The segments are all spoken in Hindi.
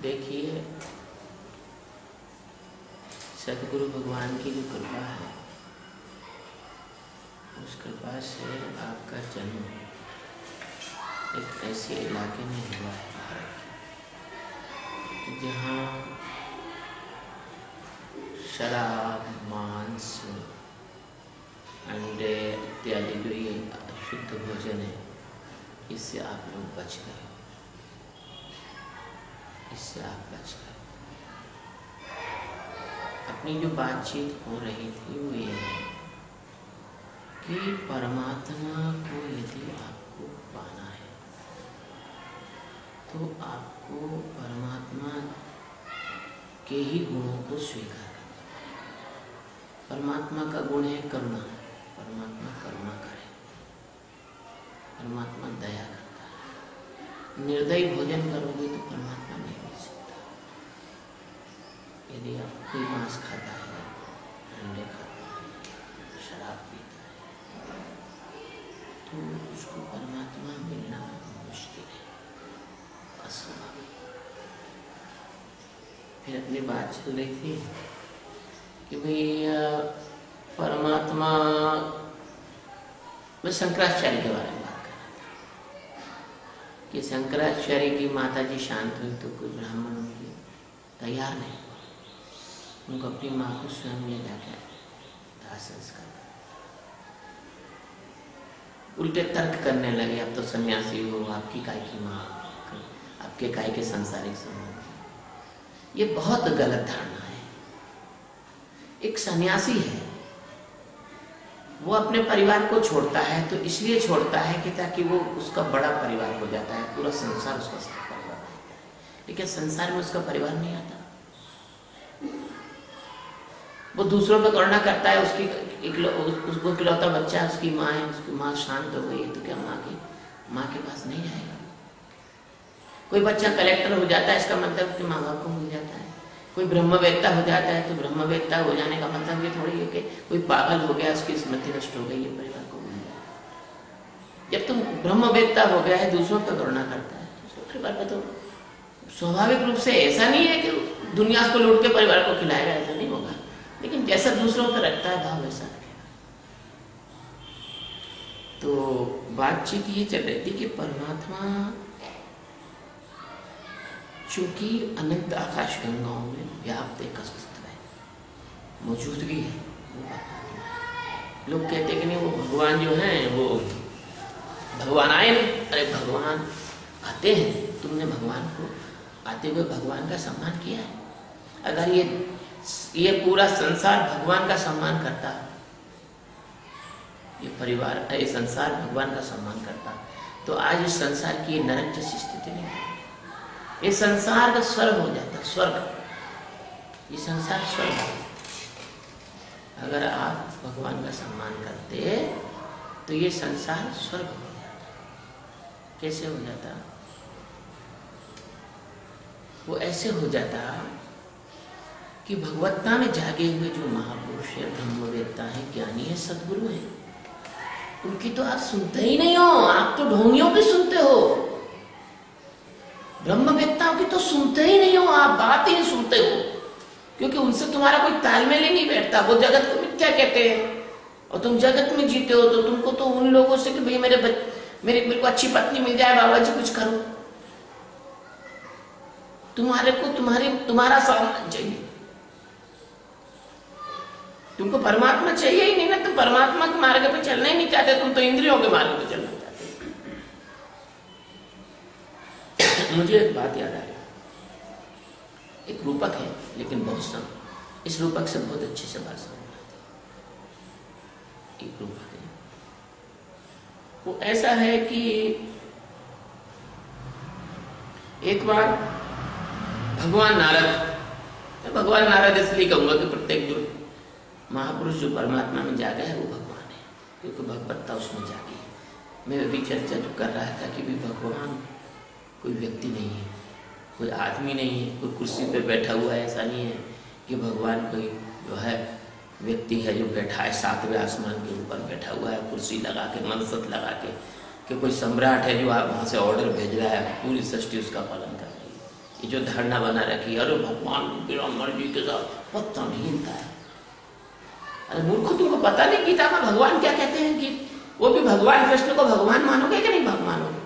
देखिए, सदगुरु भगवान की जो कृपा है, उस कृपा से आपका जन्म एक ऐसे इलाके में हुआ है भारत के, जहाँ शराब, मांस, अंडे इत्यादि जो ये अशुद्ध भोजन है, इससे आप लोग बच गए, इससे आप बच गए। अपनी जो बातचीत हो रही थी वो ये है कि परमात्मा को यदि आपको पाना है तो आपको परमात्मा के ही गुणों को स्वीकार करना। परमात्मा का गुण है करुणा, परमात्मा करुणा करे, परमात्मा दया करता है। निर्दयी भोजन करोगे तो परमात्मा नहीं मिल सकता। यदि आप कोई मांस खाता है, अंडे खाता है, शराब पीता है, तो उसको परमात्मा मिलना मुश्किल है, असंभव। फिर अपनी बात चल रही थी कि भाई परमात्मा, मैं शंकराचार्य के बारे में बात कर रहा था कि शंकराचार्य की माता जी शांत हुई तो कोई ब्राह्मण उनकी तैयार नहीं, उनको अपनी माँ को स्वयं ले जाकर दाह संस्कार, उल्टे तर्क करने लगे, अब तो सन्यासी हो, आपकी काय की माँ, आपके काय के सांसारिक संबंध। ये बहुत गलत धारणा है। एक सन्यासी है, वो अपने परिवार को छोड़ता है तो इसलिए छोड़ता है कि ताकि वो उसका बड़ा परिवार हो जाता है, पूरा संसार उसका परिवार होता है। लेकिन संसार में उसका परिवार नहीं आता, वो दूसरों पे करुणा करता है। उसको इकलौता बच्चा, उसकी माँ है, उसकी माँ शांत हो गई तो क्या माँ के पास नहीं जाएगा। कोई बच्चा कलेक्टर हो जाता है, इसका मतलब उसके माँ बाप को मिल जाता है। कोई ब्रह्मवेत्ता हो जाता है तो ब्रह्मवेत्ता हो जाने का मतलब ये थोड़ी है कि कोई पागल हो गया, उसकी स्मृति नष्ट हो गई, ये परिवार को मिल जाए। जब तुम ब्रह्मवेत्ता हो गया है, दूसरों पर करुणा करता है, उसको परिवार पर तो स्वाभाविक रूप से ऐसा नहीं है कि दुनिया को लूट के परिवार को खिलाएगा, ऐसा नहीं होगा। लेकिन जैसा दूसरों पर रखता है भाव, वैसा रखेगा। तो बातचीत ये चल रही थी कि परमात्मा चूंकि अनंत आकाश गंगाओं में व्याप्त एक अस्तित्व है, मौजूदगी है, लोग कहते हैं कि नहीं वो भगवान जो हैं वो भगवान आए नहीं। अरे भगवान आते हैं, तुमने भगवान को आते हुए भगवान का सम्मान किया है? अगर ये पूरा संसार भगवान का सम्मान करता, ये परिवार, ये संसार भगवान का सम्मान करता, तो आज इस संसार की नरक जैसी स्थिति नहीं है। ये संसार का स्वर्ग हो जाता, स्वर्ग। ये संसार स्वर्ग है। अगर आप भगवान का सम्मान करते तो ये संसार स्वर्ग हो जाता। कैसे हो जाता? वो ऐसे हो जाता कि भगवत्ता में जागे हुए जो महापुरुष है, ब्रह्मवेत्ता है, ज्ञानी है, सद्गुरु है, उनकी तो आप सुनते ही नहीं हो। आप तो ढोंगियों की सुनते हो, ब्रह्मवेत्ताओं की तो सुनते ही नहीं हो, आप बात ही नहीं सुनते हो, क्योंकि उनसे तुम्हारा कोई तालमेल ही नहीं बैठता। वो जगत को मिथ्या कहते हैं और तुम जगत में जीते हो, तो तुमको तो उन लोगों से कि भाई मेरे को अच्छी पत्नी मिल जाए, बाबा जी कुछ करो, तुम्हारा सम्मान चाहिए, तुमको परमात्मा चाहिए ही नहीं ना। तुम परमात्मा के मार्ग पे चलना ही नहीं चाहते, तुम तो इंद्रियों के मार्ग पे चलना चाहते। मुझे एक बात याद आ रही, एक रूपक है लेकिन बहुत सम, इस रूपक से बहुत अच्छे से बात समझ आती। एक रूपक है, वो ऐसा है कि एक बार भगवान नारद इसलिए कहूंगा कि प्रत्येक जो महापुरुष जो परमात्मा में जागा है वो भगवान है, क्योंकि भगवत्ता उसमें जागी है। मैं अभी चर्चा जो कर रहा था कि भी भगवान कोई व्यक्ति नहीं है, कोई आदमी नहीं है, कोई कुर्सी पे बैठा हुआ है, ऐसा नहीं है कि भगवान कोई जो है व्यक्ति है जो बैठा है सातवें आसमान के ऊपर बैठा हुआ है, कुर्सी लगा के, मनसत लगा के, कि कोई सम्राट है जो आप वहाँ से ऑर्डर भेज रहा है, पूरी सृष्टि उसका पालन कर रही है। ये जो धारणा बना रखी है, अरे भगवान बिना मर्जी के साथ पता नहीं हिलता है। अरे मूर्ख, तुमको पता नहीं गीता में भगवान क्या कहते हैं कि वो भी भगवान कृष्ण को भगवान मानोगे कि नहीं मानोगे?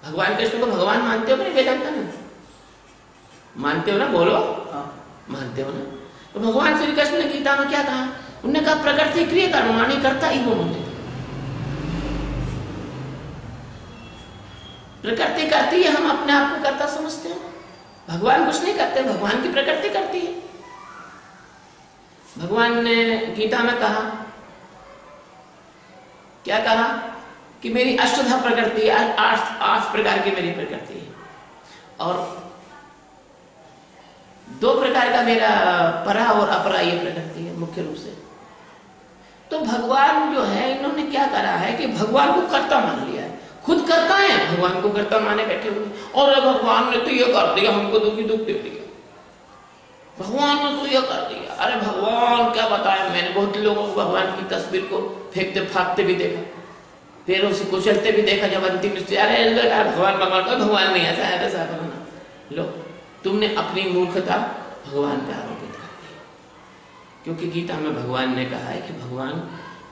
भगवान कृष्ण को भगवान मानते हो कि नहीं वेदांत में? मानते हो ना? बोलो। मानते हो ना? तो भगवान श्री कृष्ण ने गीता में क्या कहा? उन्होंने कहा प्रकृति क्रिया कर्माणि करता ही वो मुझे, प्रकृति करती है, हम अपने आप को करता समझते हैं। भगवान कुछ नहीं करते, भगवान की प्रकृति करती है। भगवान ने गीता में कहा, क्या कहा कि मेरी अष्टधा प्रकृति, 8 प्रकार की मेरी प्रकृति है और 2 प्रकार का मेरा परा और अपरा ये प्रकृति है मुख्य रूप से। तो भगवान जो है, इन्होंने क्या करा है कि भगवान को कर्ता मान लिया है, खुद करता है, भगवान को कर्ता माने बैठे हुए। और भगवान ने तो ये कर दिया, हमको दुखी दुख दे दिया, भगवान ने तो ये कर दिया। अरे भगवान क्या बताया, मैंने बहुत लोगों को भगवान की तस्वीर को फेंकते फाकते भी देखा, पैरों से कुचलते भी देखा। जब अंतिम अरे भगवान भगवान नहीं ऐसा है ऐसा बनाना। लो, तुमने अपनी मूर्खता भगवान पे आरोपित कर दी, क्योंकि गीता में भगवान ने कहा है कि भगवान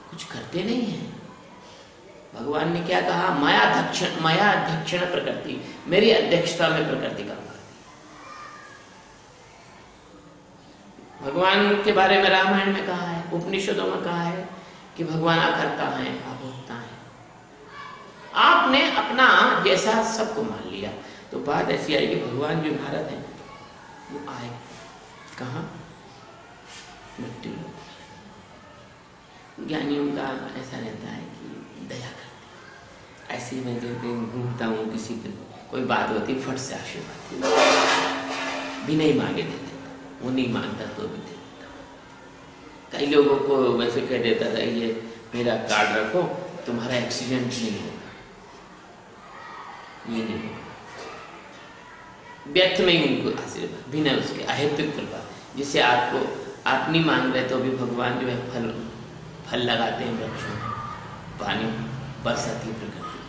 कुछ करते नहीं है। भगवान ने क्या कहा? माया अध्यक्षण प्रकृति, मेरी अध्यक्षता में प्रकृति काम करती। भगवान के बारे में रामायण में कहा है, उपनिषदों में कहा है कि भगवान अकर्ता है, अभोक्ता है। आपने अपना जैसा सबको मान लिया, तो बात ऐसी आई कि भगवान जो भारत है वो आए कहाँ? मृत्यु लोक। ज्ञानियों का ऐसा रहता है कि दया करते, ऐसे मैं जो घूमता हूँ, किसी की कोई बात होती फट से आशीर्वाद भी नहीं मांगे देते, वो नहीं मांगता तो भी दे देता। कई लोगों को वैसे कह देता था, ये मेरा कार्ड रखो, तुम्हारा एक्सीडेंट नहीं होगा, ये नहीं होगा। व्यर्थ में ही उनको आशीर्वाद, बिना उसके अहेतुक कृपा, जिससे आपको आप नहीं मांग रहे तो भी भगवान जो है फल लगाते हैं वृक्षों में, पानी बरसाती है प्रकृति,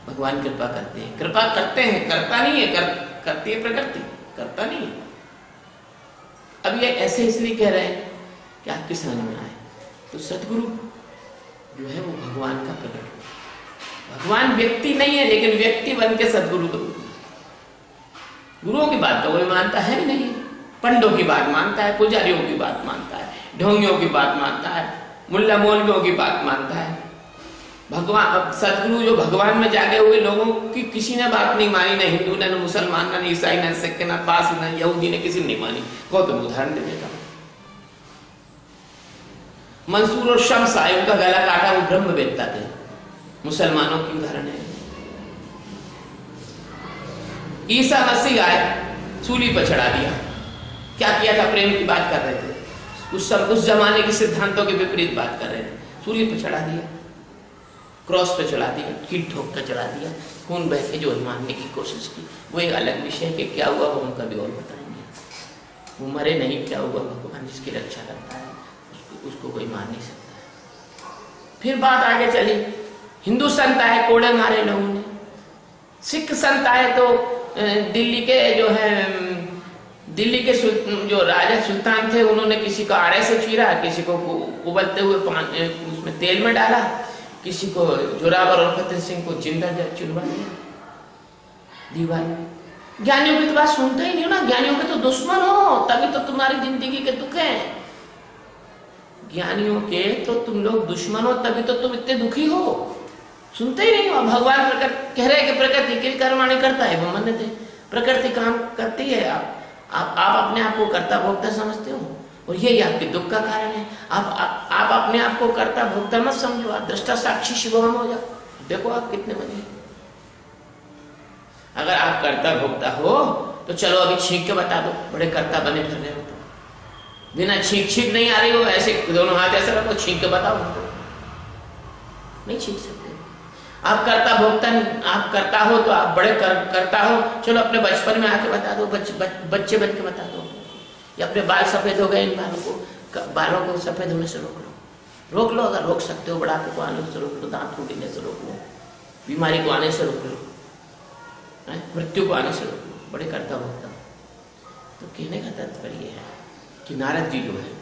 भगवान कृपा करते हैं, कृपा करते हैं, करता नहीं है, करती है प्रकृति, करता नहीं है। अब ये ऐसे इसलिए कह रहे हैं कि आपके समझ में आए, तो सदगुरु जो है वो भगवान का प्रकट है। भगवान व्यक्ति नहीं है, लेकिन व्यक्ति बन के सदगुरु को, गुरुओं की बात तो कोई मानता है ही नहीं, पंडों की बात मानता है, पुजारियों की बात मानता है, ढोंगियों की बात मानता है, मुल्ला मौलवियों की बात मानता है। भगवान सदगुरु जो भगवान में जागे हुए लोगों की किसी ने बात नहीं मानी, न हिंदू ने, न मुसलमान, न ईसाई, न सिख, न पास, न यहूदी ने, किसी ने नहीं मानी। गौतम उदाहरण दे देता हूं, मंसूर और शम्स आए, उनका गला काटा, वो ब्रह्म वेत्ता थे, मुसलमानों की उदाहरण है। ईसा मसीह आए, सूली पर चढ़ा दिया, क्या किया था? प्रेम की बात कर रहे थे, उस जमाने के सिद्धांतों के विपरीत बात कर रहे थे, सूली पर चढ़ा दिया, क्रॉस पे चढ़ा दिया, कील ठोक कर चढ़ा दिया, खून बह के जो मारने की कोशिश की। वो एक अलग विषय है कि क्या हुआ वो हम कभी और बताएंगे। वो मरे नहीं, क्या हुआ? भगवान जिसकी रक्षा करता है उसको कोई मार नहीं सकता है। फिर बात आगे चली, हिंदू संत आए, कोड़े मारे लोगों ने, सिख संत आए तो दिल्ली के जो है, दिल्ली के जो राजा सुल्तान थे, उन्होंने किसी को आड़े से चीरा, किसी को उबलते हुए उसमें तेल में डाला, किसी को जोरावर और फतेह सिंह को जिंदा चुनवा दिया दीवार में। ज्ञानियों की तो बात सुनते ही नहीं हो ना, ज्ञानियों के तो दुश्मन हो, तभी तो तुम्हारी जिंदगी के दुख है। ज्ञानियों के तो तुम लोग दुश्मन हो, तभी तो तुम इतने दुखी हो, सुनते ही नहीं हो। भगवान प्रकृति कह रहे कि प्रकृति की कर्माणि करता है, वो मान्यते, प्रकृति काम करती है। आप अपने आप को कर्ता भोक्ता समझते हो, और यही आपके दुख का कारण है। आप अपने आप को कर्ता भोक्ता मत समझो, आप दृष्टा साक्षी शिवम हो जाओ। देखो आप कितने बने। अगर आप कर्ता भोक्ता हो तो चलो अभी छींक के बता दो, बड़े कर्ता बने फिर रहे हो तो। बिना छींक नहीं आ रही हो, ऐसे दोनों हाथ ऐसे रखो, छींक के बताओ, नहीं छींक सकते। आप कर्ता भोक्ता, आप करता हो तो आप बड़े करता हो, चलो अपने बचपन में आके बता दो, बच्चे बन के बता दो, या अपने बाल सफेद हो गए, इन बालों को सफेद होने से रोक लो, अगर रोक सकते हो, बुढ़ापे को आने से रोक लो, दांत टूटने से रोक लो, बीमारी को आने से रोक लो, मृत्यु को आने से रोक लो। बड़े करता होता। तो कहने का तात्पर्य है कि नारद जी जो है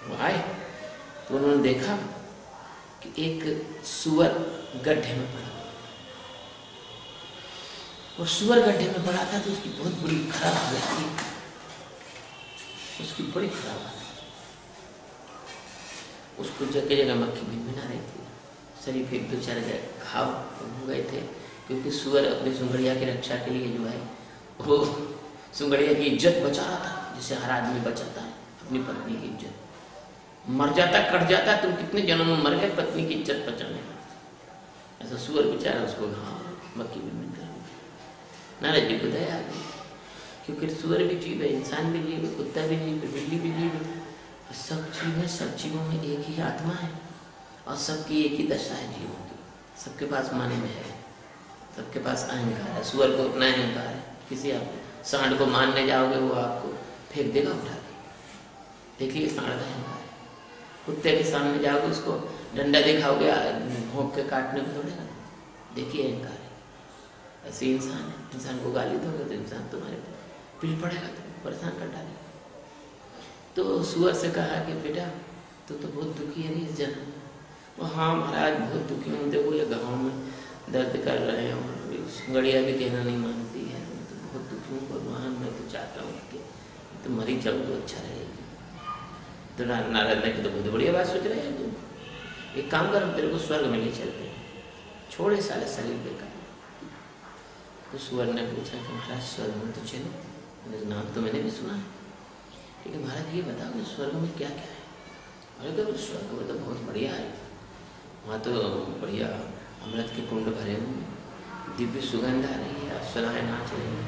वो आए तो उन्होंने देखा कि एक सुअर गड्ढे में पड़ा, और सुअर गड्ढे में पड़ा था तो उसकी बहुत बुरी खराब हालत थी, उसकी बड़ी खराब हालत, उसको जगह जगह मक्खी भिनभिना रही थी, शरीर फिर 2-4 घाव हो गए थे, क्योंकि सुअर अपनी सुंगड़िया की रक्षा के लिए जो है वो सुंगड़िया की इज्जत बचा रहा था, जिससे हर आदमी बचाता है अपनी पत्नी की इज्जत। मर जाता कट जाता, तुम कितने जन्म में मर गए पत्नी की इज्जत बचाने में, ऐसा सुअर बेचारा उसको घाव मक्खी भिनभिन कर। नारद जी को दया आ गई, क्योंकि सुअर भी जीव है, इंसान भी जीव है, कुत्ता भी जीव है, बिल्ली भी जीव है, सब जीव है, सब जीवों में एक ही आत्मा है और सबकी एक ही दशा है जीवों की। सबके पास माने में है, सबके पास अहंकार है। सुअर को अपना अहंकार है, किसी आप सांड को मारने जाओगे वो आपको फेंक देगा उठा के, देखिए सांड का अहंकार है। कुत्ते के सामने जाओगे उसको डंडा दिखाओगे भोंक के काटने को दौड़ेगा, देखिए अहंकार है। ऐसे इंसान है, इंसान को गाली दोगे तो इंसान तुम्हारे पीठ पड़ेगा, तो परेशान कर डालेगा। तो सुअर से कहा कि बेटा तू तो बहुत दुखी है इस जन्म में। वो हाँ महाराज बहुत दुखी हूँ, देखो ये गाँव में दर्द कर रहे हैं और सुंगड़िया भी कहना नहीं मानती है, मैं तो बहुत दुखी हूँ भगवान, मैं तो चाहता हूँ कि तो मरी जाऊँ तो अच्छा रहेगी। तो नारद ने तो बहुत बढ़िया बात सोच रहे हैं, तुम एक काम कर, हम तेरे को स्वर्ग में ले चलते हैं, छोड़े सारे शरीर बेकार। तो सुअर ने पूछा कि महाराज स्वर्ग में तो चलो, नाम तो मैंने भी सुना है, लेकिन महाराज ये बताओ कि स्वर्ग में क्या क्या है? अरे तो स्वर्ग में तो बहुत बढ़िया है, वहाँ तो बढ़िया अमृत के कुंड भरे हुए, दिव्य सुगंध आ रही है, अप्सराएं नाच रही है,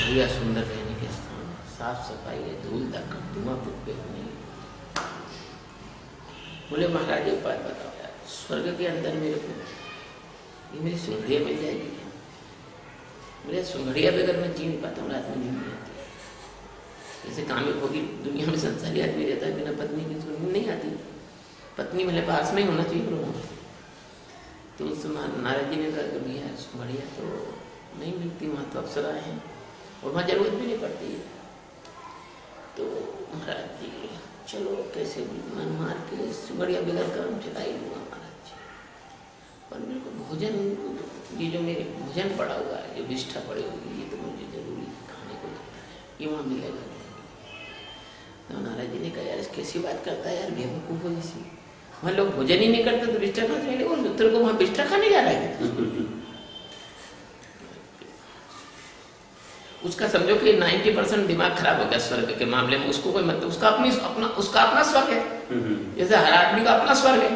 बढ़िया सुंदर रहने के स्थान, साफ सफाई है, धूल धक्कड़ धुआं फुटके नहीं। बोले महाराज एक बात बताओ यार, स्वर्ग के अंदर मेरे को ये मेरी सुंगड़िया मिल जाएगी क्या? मेरे सुंगड़िया बगैर मैं जी नहीं पाता हूँ, रात में नींद नहीं आती। जैसे कामिक होगी दुनिया में संसारी आदमी रहता है, बिना पत्नी की नींद नहीं आती, पत्नी मेरे पास में ही होना चाहिए प्रभु। तो उस नारद जी ने कहा कि भैया सुंगड़िया तो नहीं मिलती, वहाँ तो अप्सराएं हैं और वहाँ जरूरत भी नहीं पड़ती है। तो महाराज जी चलो कैसे भी मन मार के सुंगड़िया बगैर काम चला ही लूँगा महाराज जी, पर मेरे को भोजन, ये जो मेरे भोजन पड़ा हुआ है, जो विष्ठा पड़ी हुई, ये तो मुझे जरूरी खाने को लगता है, ये वहाँ मिलेगा। तो नारद जी ने कहा यार कैसी बात करता है यार, बेवकूफ़ हो जैसी, वहाँ लोग भोजन ही नहीं करते तो विष्ठा कहाँ से मिलेगा? तेरे को वहाँ विष्ठा खाने जा रहा है? उसका समझो कि 90% दिमाग खराब हो गया स्वर्ग के मामले में, उसको कोई मतलब, उसका अपना स्वर्ग है, जैसे हर आदमी का अपना स्वर्ग है।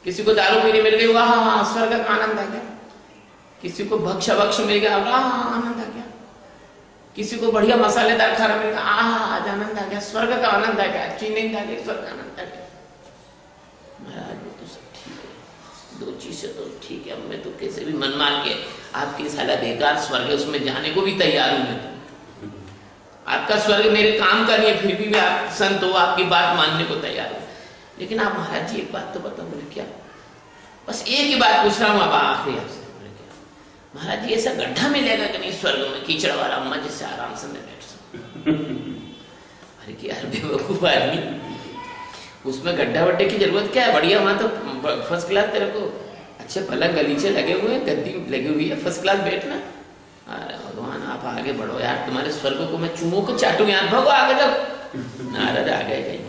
किसी को दारू पीने मिल गई, हाँ हाँ स्वर्ग का आनंद आ गया, किसी को भक्ष मिल गया, हाँ आनंद आ गया, किसी को बढ़िया मसालेदार खाना मिल गया, आज आनंद आ गया, स्वर्ग का आनंद आ गया, अच्छी नींद आ गई, स्वर्ग का आनंद आ गया। महाराज वो तो सब ठीक है, 2 चीजें तो ठीक है, अब मैं तो कैसे भी मन मार के आपकी साला बेकार स्वर्ग है उसमें जाने को भी तैयार हूं मैं तो। आपका स्वर्ग मेरे काम का नहीं है, फिर भी आप संत हो, आपकी बात मानने को तैयार हूं। लेकिन आप महाराज जी एक बात तो बताओ। बोले क्या? बस एक ही बात पूछ रहा हूँ आप आखिरी आपसे। बोले क्या? महाराज जी ऐसा गड्ढा मिलेगा कि नहीं स्वर्ग में कीचड़ वाला, अम्मा जिससे आराम से मैं बैठ सकूं? अरे क्या यार बेवकूफ आदमी, उसमें गड्ढा वड्ढे की जरूरत क्या है? बढ़िया वहां तो फर्स्ट क्लास तेरे को अच्छे पलंग गलीचे लगे हुए हैं, गद्दी लगी हुई है, फर्स्ट क्लास बैठना। अरे भगवान आप आगे बढ़ो यार, तुम्हारे स्वर्ग को मैं चूमों को चाटूं यार, भगो आगे जाओ। नारद आ गए कहीं,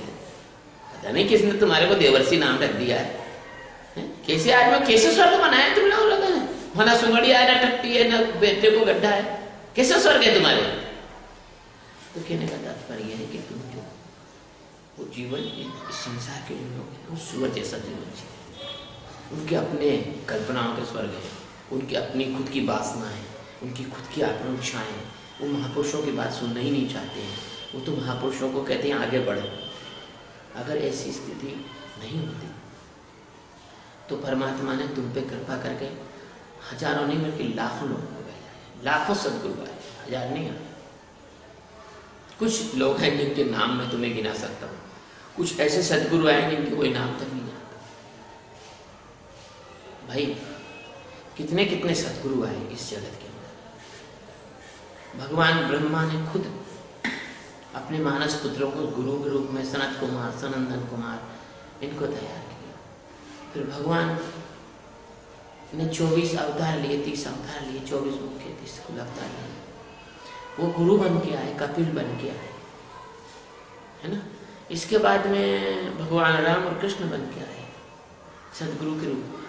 पता नहीं किसने तुम्हारे को देवर्षि नाम रख दिया है। कैसे आदमी, कैसे स्वर्ग बनाया तुम लोगों ने? वहां ना सुंगड़िया है, ना टट्टी है, ना बेटे को गड्ढा है, कैसे स्वर्ग है तुम्हारे? तो कहने का तात्पर्य है कि तुम जो वो जीवन इस संसार के जो लोग हैं वो सुअर जैसा जीवन जीते, उनके अपने कल्पनाओं के स्वर्ग है, उनकी अपनी खुद की वासना है, उनकी खुद की आकांक्षाएं, वो महापुरुषों की बात सुनना ही नहीं चाहते हैं। वो तो महापुरुषों को कहते हैं आगे बढ़ो। अगर ऐसी स्थिति नहीं होती तो परमात्मा ने तुम पे कृपा करके हजारों नहीं बल्कि लाखों लोगों को भेजा है, लाखों सदगुरु आए, हजार नहीं आए। कुछ लोग हैं जिनके नाम मैं तुम्हें गिना सकता हूँ, कुछ ऐसे सदगुरु आए जिनके कोई नाम तक नहीं जानता। भाई कितने कितने सदगुरु आए इस जगत के अंदर, भगवान ब्रह्मा ने खुद अपने मानस पुत्रों को गुरु के रूप में सनत कुमार, सनंदन कुमार इनको तैयार किया। फिर भगवान ने 24 अवतार लिए, 30 अवतार लिए, 24 मुख्य 30 अवतार लिए। वो गुरु बन के आए, कपिल बन के आए, है ना। इसके बाद में भगवान राम और कृष्ण बन के आए सदगुरु के रूप में।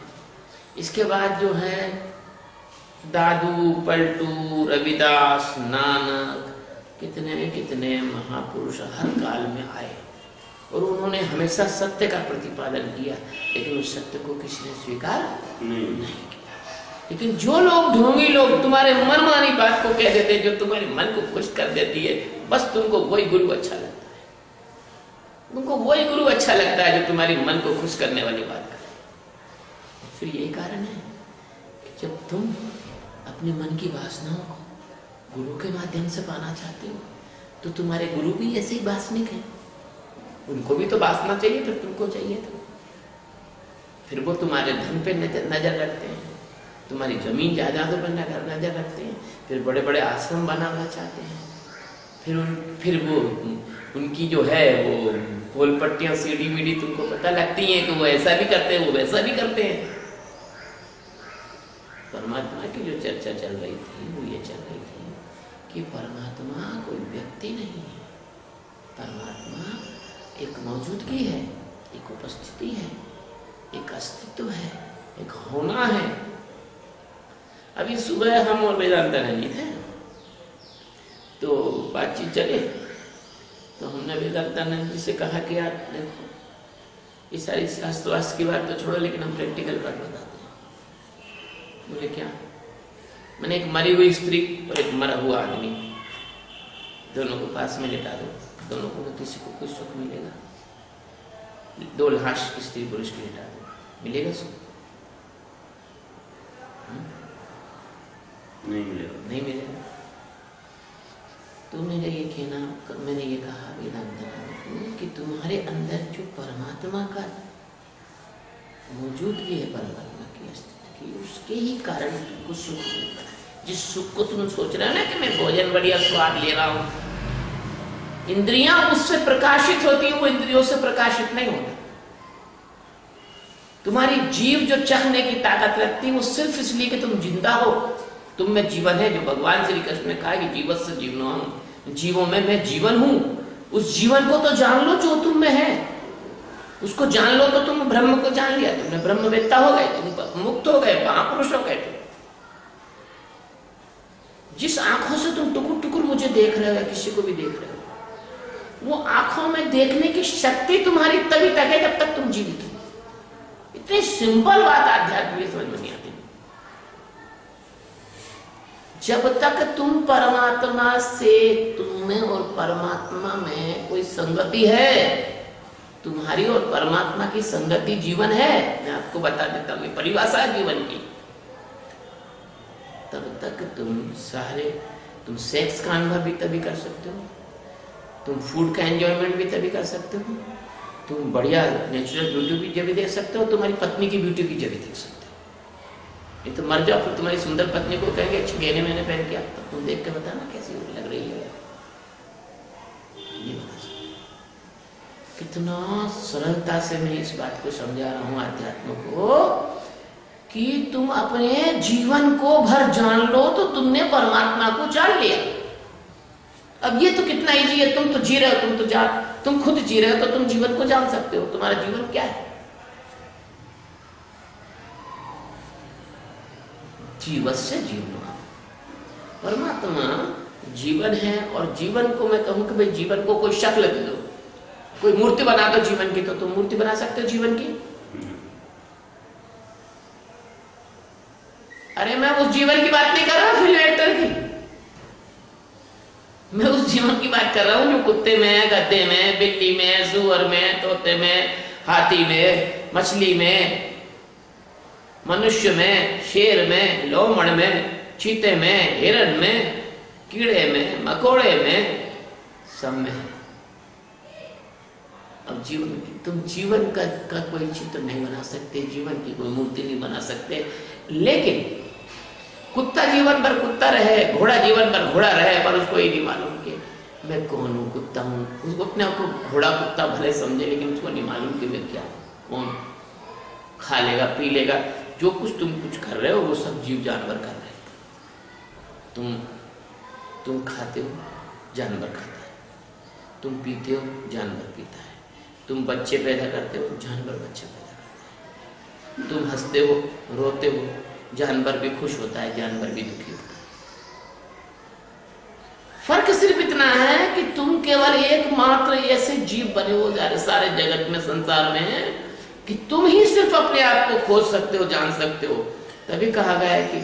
इसके बाद जो है दादू, पलटू, रविदास, नानक, कितने कितने महापुरुष हर काल में आए और उन्होंने हमेशा सत्य का प्रतिपादन किया, लेकिन उस सत्य को किसी ने स्वीकार नहीं किया। लेकिन जो लोग, ढोंगी लोग तुम्हारे मनमानी बात को कह देते, जो तुम्हारे मन को खुश कर देती है, बस तुमको वही गुरु अच्छा लगता है। तुमको वही गुरु अच्छा लगता है जो तुम्हारी मन को खुश करने वाली बात करे। फिर यही कारण है कि जब तुम अपने मन की वासनाओं को गुरु के माध्यम से पाना चाहते हो, तो तुम्हारे गुरु भी ऐसे ही वासनिक हैं। उनको भी तो वासना चाहिए, फिर तुमको चाहिए तो फिर वो तुम्हारे धन पे नजर रखते हैं, तुम्हारी जमीन जायदादों पर नजर रखते हैं, फिर बड़े बड़े आश्रम बनाना चाहते हैं। फिर वो उनकी जो है वो पोल पट्टियां, सीढ़ी वीढ़ी तुमको पता लगती हैं कि वो ऐसा भी करते हैं, वो वैसा भी करते हैं। परमात्मा की जो चर्चा चल रही थी वो ये चल रही थी कि परमात्मा कोई व्यक्ति नहीं है, परमात्मा एक मौजूदगी है, एक उपस्थिति है, एक अस्तित्व है, एक होना है। अभी सुबह हम और वेदांतानंद जी थे तो बातचीत चले, तो हमने वेदांतानंद जी से कहा कि यार देखो, ये सारी शास्त्रवास की बात तो छोड़ो, लेकिन हम प्रैक्टिकल बात बताते हैं। बोले क्या? मैंने एक मरी हुई स्त्री और एक मरा हुआ आदमी, दोनों को पास में लिटा दो, दोनों को किसी को कुछ सुख मिलेगा? 2 लाश स्त्री पुरुष की लिटा दो, मिलेगा सुख? नहीं मिलेगा, नहीं मिलेगा। तो मैंने ये कहना, मैंने ये कहा वेदांत कि तुम्हारे अंदर जो परमात्मा का मौजूदगी है, परमात्मा की अस्तित्व की, उसके ही कारण तुमको सुख मिलता है। जिस सुख को तुम सोच रहे हो ना कि मैं भोजन बढ़िया स्वाद ले रहा हूं, इंद्रियां उससे प्रकाशित होती है, वो इंद्रियों से प्रकाशित नहीं होता। तुम्हारी जीव जो चखने की ताकत रखती है वो सिर्फ इसलिए कि तुम जिंदा हो, तुम में जीवन है। जो भगवान श्री कृष्ण ने कहा कि जीवस्य जीवनोऽहम्, जीवों में मैं जीवन हूं। उस जीवन को तो जान लो जो तुम में है, उसको जान लो तो तुम ब्रह्म को जान लिया, तुमने ब्रह्मवेत्ता हो गए, तुम मुक्त हो गए, महापुरुष हो गए। तुम जिस आंखों से तुम टुकुर टुकुर मुझे देख रहे हो, किसी को भी देख रहे हो, वो आंखों में देखने की शक्ति तुम्हारी तभी तक है जब तक तुम जीवित हो। इतनी सिंपल बात आध्यात्म में समझ में नहीं आती। जब तक तुम परमात्मा से, तुम्हें और परमात्मा में कोई संगति है, तुम्हारी और परमात्मा की संगति जीवन है। मैं आपको बता देता हूं परिभाषा है जीवन की। तब तक तुम सेक्स का अनुभव भी तभी कर सकते हो, तुम फूड का एंजॉयमेंट भी तभी कर सकते हो, तुम बढ़िया नेचुरल ब्यूटी भी जब देख सकते हो, तुम्हारी पत्नी की ब्यूटी भी जब देख सकते हो। ये तो मर जाओ, फिर तुम्हारी सुंदर पत्नी को कहेंगे अच्छे गहने मैंने पहन के, तो तुम देख के बताना कैसी लग रही है। ये बता सकते कितना सरलता से मैं इस बात को समझा रहा हूं अध्यात्म को, कि तुम अपने जीवन को भर जान लो तो तुमने परमात्मा को जान लिया। अब ये तो कितना इजी है, तुम तो जी रहे हो, तुम खुद जी रहे हो तो तुम जीवन को जान सकते हो। तुम्हारा जीवन क्या है? जीवस्य जीवनोऽहम्, परमात्मा जीवन है। और जीवन को मैं कहूं कि भाई जीवन को कोई शक्ल दे दो, कोई मूर्ति बना दो जीवन की, तो तुम मूर्ति बना सकते हो जीवन की? अरे मैं उस जीवन की बात नहीं कर रहा फिल्म एक्टर की, मैं उस जीवन की बात कर रहा हूं जो कुत्ते में, गधे में, बिल्ली में, सुअर में, तोते में, हाथी में, मछली में, मनुष्य में, शेर में, लोमड़ में, चीते में, हिरण में, कीड़े में, मकोड़े में, सब में है। अब जीवन की, तुम जीवन का कोई चित्र नहीं बना सकते, जीवन की कोई मूर्ति नहीं बना सकते, लेकिन कुत्ता जीवन भर कुत्ता रहे, घोड़ा जीवन भर घोड़ा रहे, पर उसको ये नहीं मालूम कि मैं कौन हूँ, कुत्ता हूँ। उसको अपने आप को घोड़ा कुत्ता भले समझे, लेकिन उसको नहीं मालूम कि मैं क्या कौन। खा लेगा, पी लेगा, जो कुछ तुम कुछ कर रहे हो वो सब जीव जानवर कर रहे हैं। तुम खाते हो, जानवर खाता है। तुम पीते हो, जानवर पीता है। तुम बच्चे पैदा करते हो, जानवर बच्चे पैदा करते हैं। तुम हंसते हो, रोते हो, जानवर भी खुश होता है, जानवर भी दुखी होता है। फर्क सिर्फ इतना है कि तुम केवल एकमात्र ऐसे जीव बने हो सारे जगत में, संसार में, कि तुम ही सिर्फ अपने आप को खोज सकते हो, जान सकते हो। तभी कहा गया है कि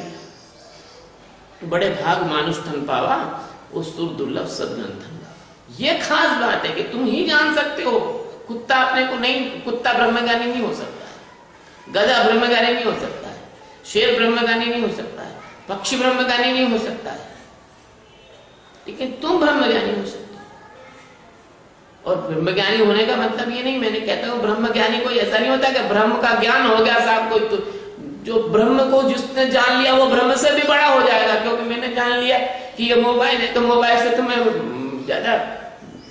बड़े भाग मानुष तन पावा, वो सुर दुर्लभ सदग्रंथन। ये खास बात है कि तुम ही जान सकते हो। कुत्ता अपने को नहीं, कुत्ता ब्रह्मज्ञानी नहीं हो सकता है, गधा ब्रह्मज्ञानी नहीं हो सकता है, शेर ब्रह्मज्ञानी नहीं हो सकता है, पक्षी ब्रह्मज्ञानी नहीं हो सकता है, लेकिन तुम ब्रह्मज्ञानी हो सकते हो। और ब्रह्मज्ञानी होने का मतलब ये नहीं, मैंने कहता हूँ ब्रह्मज्ञानी कोई ऐसा नहीं होता कि ब्रह्म का ज्ञान हो गया साहब कोई, तो जो ब्रह्म को जिसने जान लिया वो ब्रह्म से भी बड़ा हो जाएगा। क्योंकि मैंने जान लिया कि ये मोबाइल है, तो मोबाइल से तो मैं ज्यादा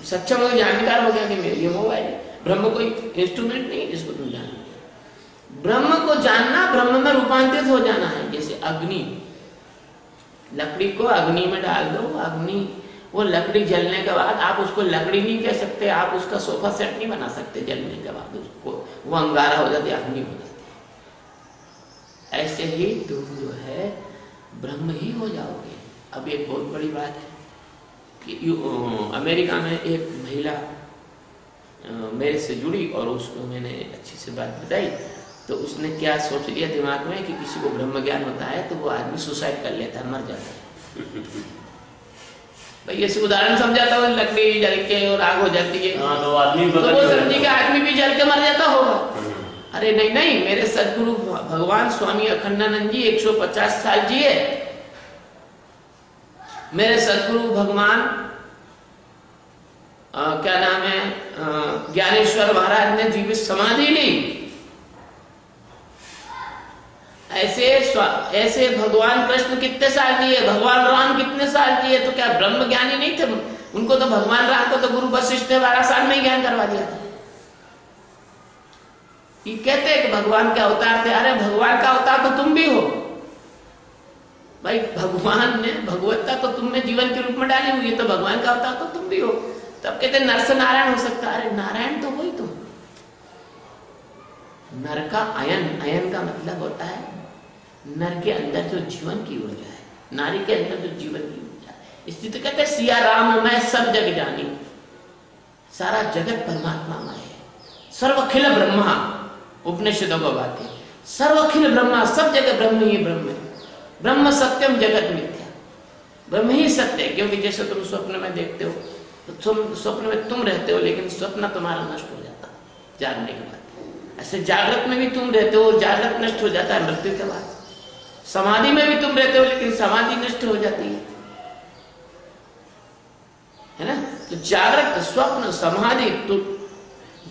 सक्षम हो, जानकार हो गया कि मेरे ये मोबाइल है। ब्रह्म कोई इंस्ट्रूमेंट नहीं जिसको तुम जान लिया। ब्रह्म को जानना, ब्रह्म में रूपांतरित हो जाना है। जैसे अग्नि, लकड़ी को अग्नि में डाल दो, अग्नि, वो लकड़ी जलने के बाद आप उसको लकड़ी नहीं कह सकते, आप उसका सोफा सेट नहीं बना सकते। जलने के बाद उसको वो अंगारा हो जाती है, अग्नि हो जाती है। ऐसे ही तुम जो है ब्रह्म ही हो जाओगे। अब एक बहुत बड़ी बात है कि अमेरिका में एक महिला मेरे से जुड़ी और उसको मैंने अच्छी से बात बताई, तो उसने क्या सोच लिया दिमाग में कि किसी को ब्रह्म ज्ञान होता है तो वो आदमी सुसाइड कर लेता है, मर जाता है। भाई ऐसे उदाहरण समझाता हूँ, लकड़ी जल के और आग हो जाती है, तो वो समझी कि आदमी भी जल के मर जाता होगा। अरे नहीं नहीं, मेरे सदगुरु भगवान स्वामी अखंडानंद जी 150 साल जिए। मेरे सदगुरु भगवान क्या नाम है, ज्ञानेश्वर महाराज ने जीवित समाधि ली। ऐसे भगवान कृष्ण कितने साल जिए, भगवान राम कितने साल जिए, तो क्या ब्रह्म ज्ञानी नहीं थे उनको? तो भगवान राम को तो गुरु वशिष्ठ ने 12 साल में ही ज्ञान करवा दिया था। ये कहते हैं कि भगवान के अवतार थे। अरे भगवान का अवतार तो तुम भी हो भाई। भगवान ने भगवत्ता तो तुमने जीवन के रूप में डाली हुई है, तो भगवान का अवतार तो तुम भी हो। तब कहते नर से नारायण हो सकता है। अरे नारायण तो वही तुम। नर का अयन, अयन का मतलब होता है नर के अंदर जो जीवन की ऊर्जा है, नारी के अंदर जो जीवन की ऊर्जा है। इसलिए तो कहते सिया राम मैं सब जग जानी, सारा जगत परमात्मा है। सर्वखिल ब्रह्मा, उपनिषदों को बात है, सर्वखिल ब्रह्मा, सब जगह ब्रह्म ही ब्रह्म है। ब्रह्म सत्यम जगत मिथ्या, ब्रह्म ही सत्य है। क्योंकि जैसे तुम स्वप्न में देखते हो तो स्वप्न में तुम रहते हो, लेकिन स्वप्न तुम्हारा नष्ट हो जाता है जागने के बाद। ऐसे जागृत में भी तुम रहते हो, जागृत नष्ट हो जाता है मृत्यु के बाद। समाधि में भी तुम रहते हो, लेकिन समाधि नष्ट हो जाती है ना। तो जागृत, स्वप्न, समाधि, तो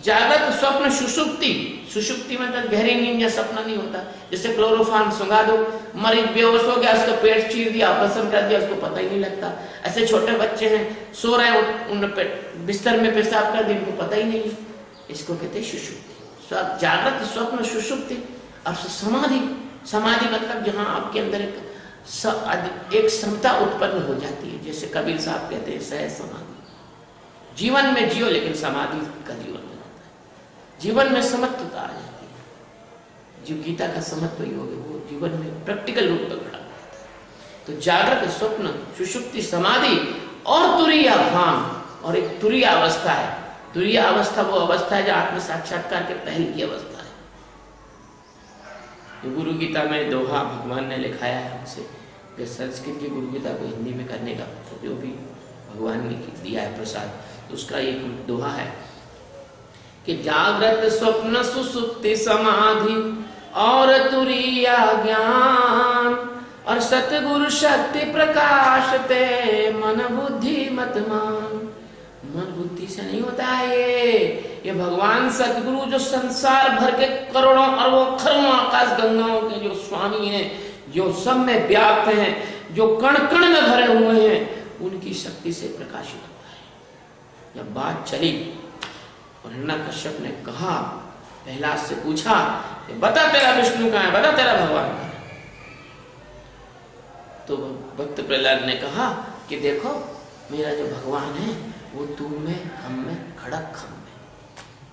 जागृत, स्वप्न, सुषुप्ति। सुषुप्ति में तो गहरी नींद या सपना नहीं होता। जैसे क्लोरोफॉर्म सुंघा दो, मरीज बेहोश हो गया, उसका पेट चीर दिया, ऑपरेशन कर दिया, उसको पता ही नहीं लगता। ऐसे छोटे बच्चे हैं, सो रहे हैं, उन बिस्तर में पेशाब कर दिया, उनको पता ही नहीं। इसको कहते हैं सुषुप्ति। जागृत, स्वप्न, सुषुप्ति और समाधि। समाधि मतलब जहाँ आपके अंदर एक समता उत्पन्न हो जाती है। जैसे कबीर साहब कहते हैं सहज समाधि। जीवन में जियो, लेकिन समाधि का जीवन में जाता है। जीवन में समत्वता आ जाती है। जो गीता का समत्व योग है वो जीवन में प्रैक्टिकल रूप में खड़ा रहता है। तो जागृत, स्वप्न, सुषुप्ति, समाधि और तुरीय भान। और एक तुरीय अवस्था है। तुरीय अवस्था वो अवस्था है जो आत्म साक्षात्कार के पहले की अवस्था है। गुरु गीता में दोहा भगवान ने लिखाया है हमसे कि संस्कृत की गुरु गीता को हिंदी में करने का जो भी भगवान ने दिया है प्रसाद, तो उसका एक दोहा है कि जागृत, स्वप्न, सुसुप्ति, समाधि और तुरीय ज्ञान और सतगुरु शक्ति प्रकाश ते मन बुद्धि मत मान। मन बुद्धि से नहीं होता है ये भगवान सतगुरु जो संसार भर के करोड़ों अरबों खरबों आकाश गंगाओं के जो स्वामी हैं, जो सब में व्याप्त हैं, जो कण कण में भरे हुए हैं, उनकी शक्ति से प्रकाशित होता है। जब बात चली और हिरण्यकश्यप ने कहा, प्रहलाद से पूछा, बता तेरा विष्णु कहाँ है, बता तेरा भगवान कहाँ है। तो भक्त प्रहलाद ने कहा कि देखो मेरा जो भगवान है वो तुम में, हम में, खड़क खम में,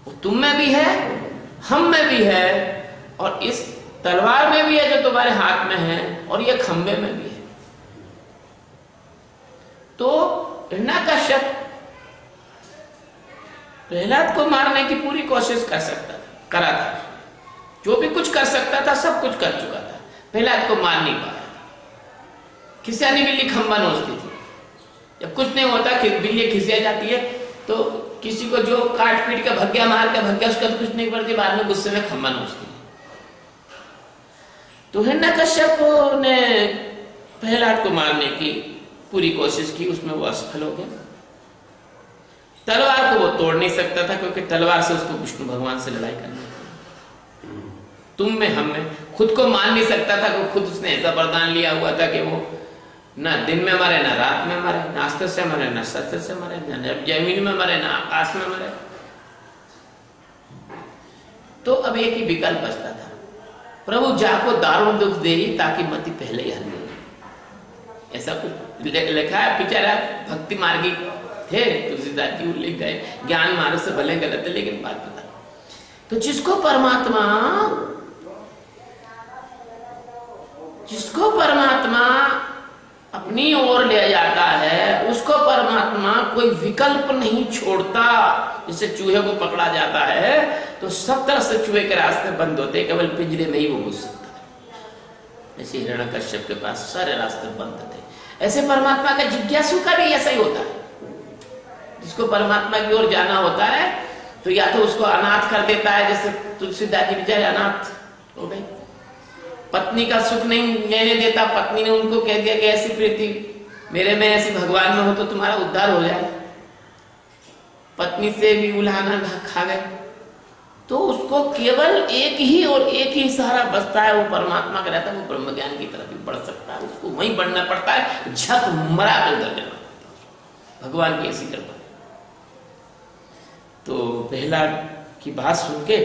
वो तुम में भी है, हम में भी है, और इस तलवार में भी है जो तुम्हारे हाथ में है, और ये खंबे में भी है। तो हिरण्यकश्यप प्रहलाद को मारने की पूरी कोशिश करा था, जो भी कुछ कर सकता था सब कुछ कर चुका था, प्रहलाद को मार नहीं पाया। खिसियानी बिल्ली खंबा नोचती थी, जब कुछ नहीं होता कि बिल्ली खिसिया जाती है तो किसी को जो काट पीट के भग्या मार के भग्या, उसका तो कुछ नहीं पड़ती, बाद में गुस्से में खंबा नोचती है। तो हिरण्यकश्यप ने प्रहलाद को मारने की पूरी कोशिश की, उसमें वो असफल हो गया। तलवार को वो तोड़ नहीं सकता था, क्योंकि तलवार से उसको विष्णु भगवान से लड़ाई करनी थी। तुम में, हम में, खुद को मान नहीं सकता था, कि खुद उसने ऐसा वरदान लिया हुआ था कि वो ना दिन में मरे, ना रात में मरे, ना अस्त्र से मरे, ना शस्त्र से मरे, ना जमीन में मरे, ना आकाश में मरे। तो अब एक ही विकल्प बचता था, प्रभु जाको दारुण दुख दे ताकि मति पहले ही हल गई। ऐसा कुछ लिखा है, बेचारा भक्ति मार्गी थे तुलसीदास जी, लिख गए, ज्ञान मार्ग से भले गलत है लेकिन बात पता। तो जिसको परमात्मा अपनी ओर ले जाता है, उसको परमात्मा कोई विकल्प नहीं छोड़ता। जैसे चूहे को पकड़ा जाता है तो सब तरह से चूहे के रास्ते बंद होते हैं, केवल पिंजरे में ही वो घुस सकता है। ऐसे हिरण्यकश्यप के पास सारे रास्ते बंद थे। ऐसे परमात्मा का जिज्ञासु का भी ऐसा ही होता है। जिसको परमात्मा की ओर जाना होता है तो या तो उसको अनाथ कर देता है, जैसे तुलसीदास जी बेचारे अनाथ हो गए, पत्नी का सुख नहीं लेने देता। पत्नी ने उनको कह दिया कि ऐसी प्रीति मेरे में, ऐसी भगवान में हो तो तुम्हारा उद्धार हो जाए। पत्नी से भी उल्हाना खा गए। तो उसको केवल एक ही और एक ही सहारा बचता है, वो परमात्मा का रहता है। वो ब्रह्म ज्ञान की तरफ भी बढ़ सकता है, उसको वहीं बढ़ना पड़ता है, झक मरा कर उधर जाना पड़ता है। भगवान की ऐसी कृपा। तो प्रहलाद की बात सुन के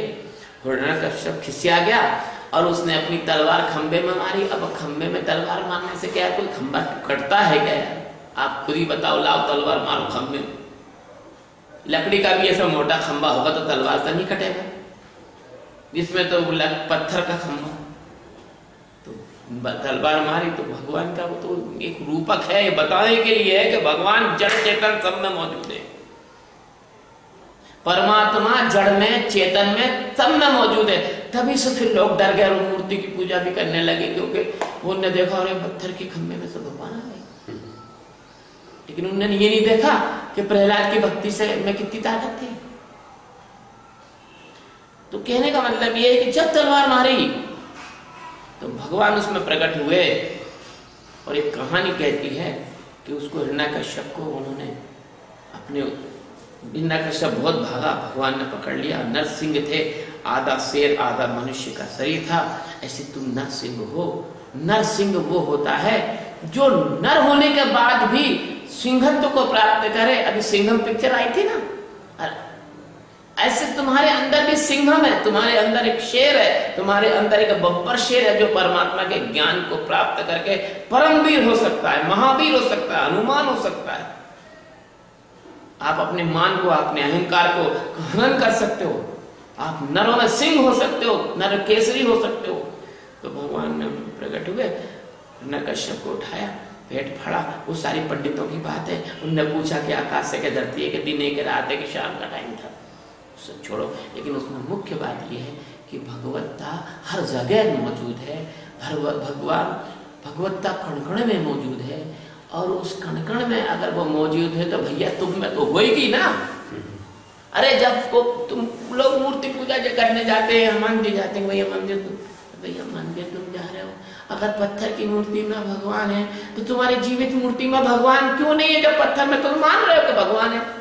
हिरण्यकश्यप खिसिया गया और उसने अपनी तलवार खंबे में मारी। अब खंबे में तलवार मारने से क्या कोई खंबा कटता है क्या? आप खुद ही बताओ, लाओ तलवार मारो खंबे में। लकड़ी का भी ऐसा मोटा खंबा होगा तो तलवार से नहीं कटेगा, जिसमें तो पत्थर का खंबा। तो तलवार मारी तो भगवान का वो तो एक रूपक है, ये बताने के लिए है कि भगवान जड़ चेतन सब में मौजूद है। परमात्मा जड़ में, चेतन में, सब में मौजूद है। तभी से फिर लोग डर गए और मूर्ति की पूजा भी करने लगे, क्योंकि उन्होंने देखा और पत्थर के खंबे में से भगवान आ गए। लेकिन उन्होंने ये नहीं देखा कि प्रहलाद की भक्ति से में कितनी ताकत थी। तो कहने का मतलब ये है कि जब तलवार मारी तो भगवान उसमें प्रकट हुए। और एक कहानी कहती है कि उसको हिरण्यकश्यप को उन्होंने अपने, हिरण्यकश्यप बहुत भागा, भगवान ने पकड़ लिया। नरसिंह थे, आधा शेर आधा मनुष्य का शरीर था। ऐसे तुम नरसिंह हो। नरसिंह वो होता है जो नर होने के बाद भी सिंहत्व को प्राप्त करे। अभी सिंघम पिक्चर आई थी ना, ऐसे तुम्हारे अंदर भी सिंघम है, तुम्हारे अंदर एक शेर है, तुम्हारे अंदर एक बब्बर शेर है जो परमात्मा के ज्ञान को प्राप्त करके परमवीर हो सकता है, महावीर हो सकता है, हनुमान हो सकता है। आप अपने मान को, अपने अहंकार को हनन कर सकते हो। आप नरों में सिंह हो सकते हो, नर केसरी हो सकते हो। तो भगवान ने प्रकट हुए, हिरण्यकश्यप को उठाया, पेट फाड़ा। वो सारी पंडितों की बात है। उनने पूछा कि आकाश से क्या धरती है, कि दिन है, कि रात है, कि शाम का टाइम था, सब छोड़ो। लेकिन उसमें मुख्य बात यह है कि भगवत्ता हर जगह मौजूद है। भगवान भगवत्ता कण-कण में मौजूद है। और उस कण-कण में अगर वो मौजूद है तो भैया तुम में तो होएगी ना। अरे जब को तुम लोग मूर्ति पूजा करने जाते हैं, मंदिर जाते हैं, भैया मंदिर तुम जा रहे हो। अगर पत्थर की मूर्ति में भगवान है तो तुम्हारी जीवित मूर्ति में भगवान क्यों नहीं है? जब पत्थर में तुम मान रहे हो कि भगवान है।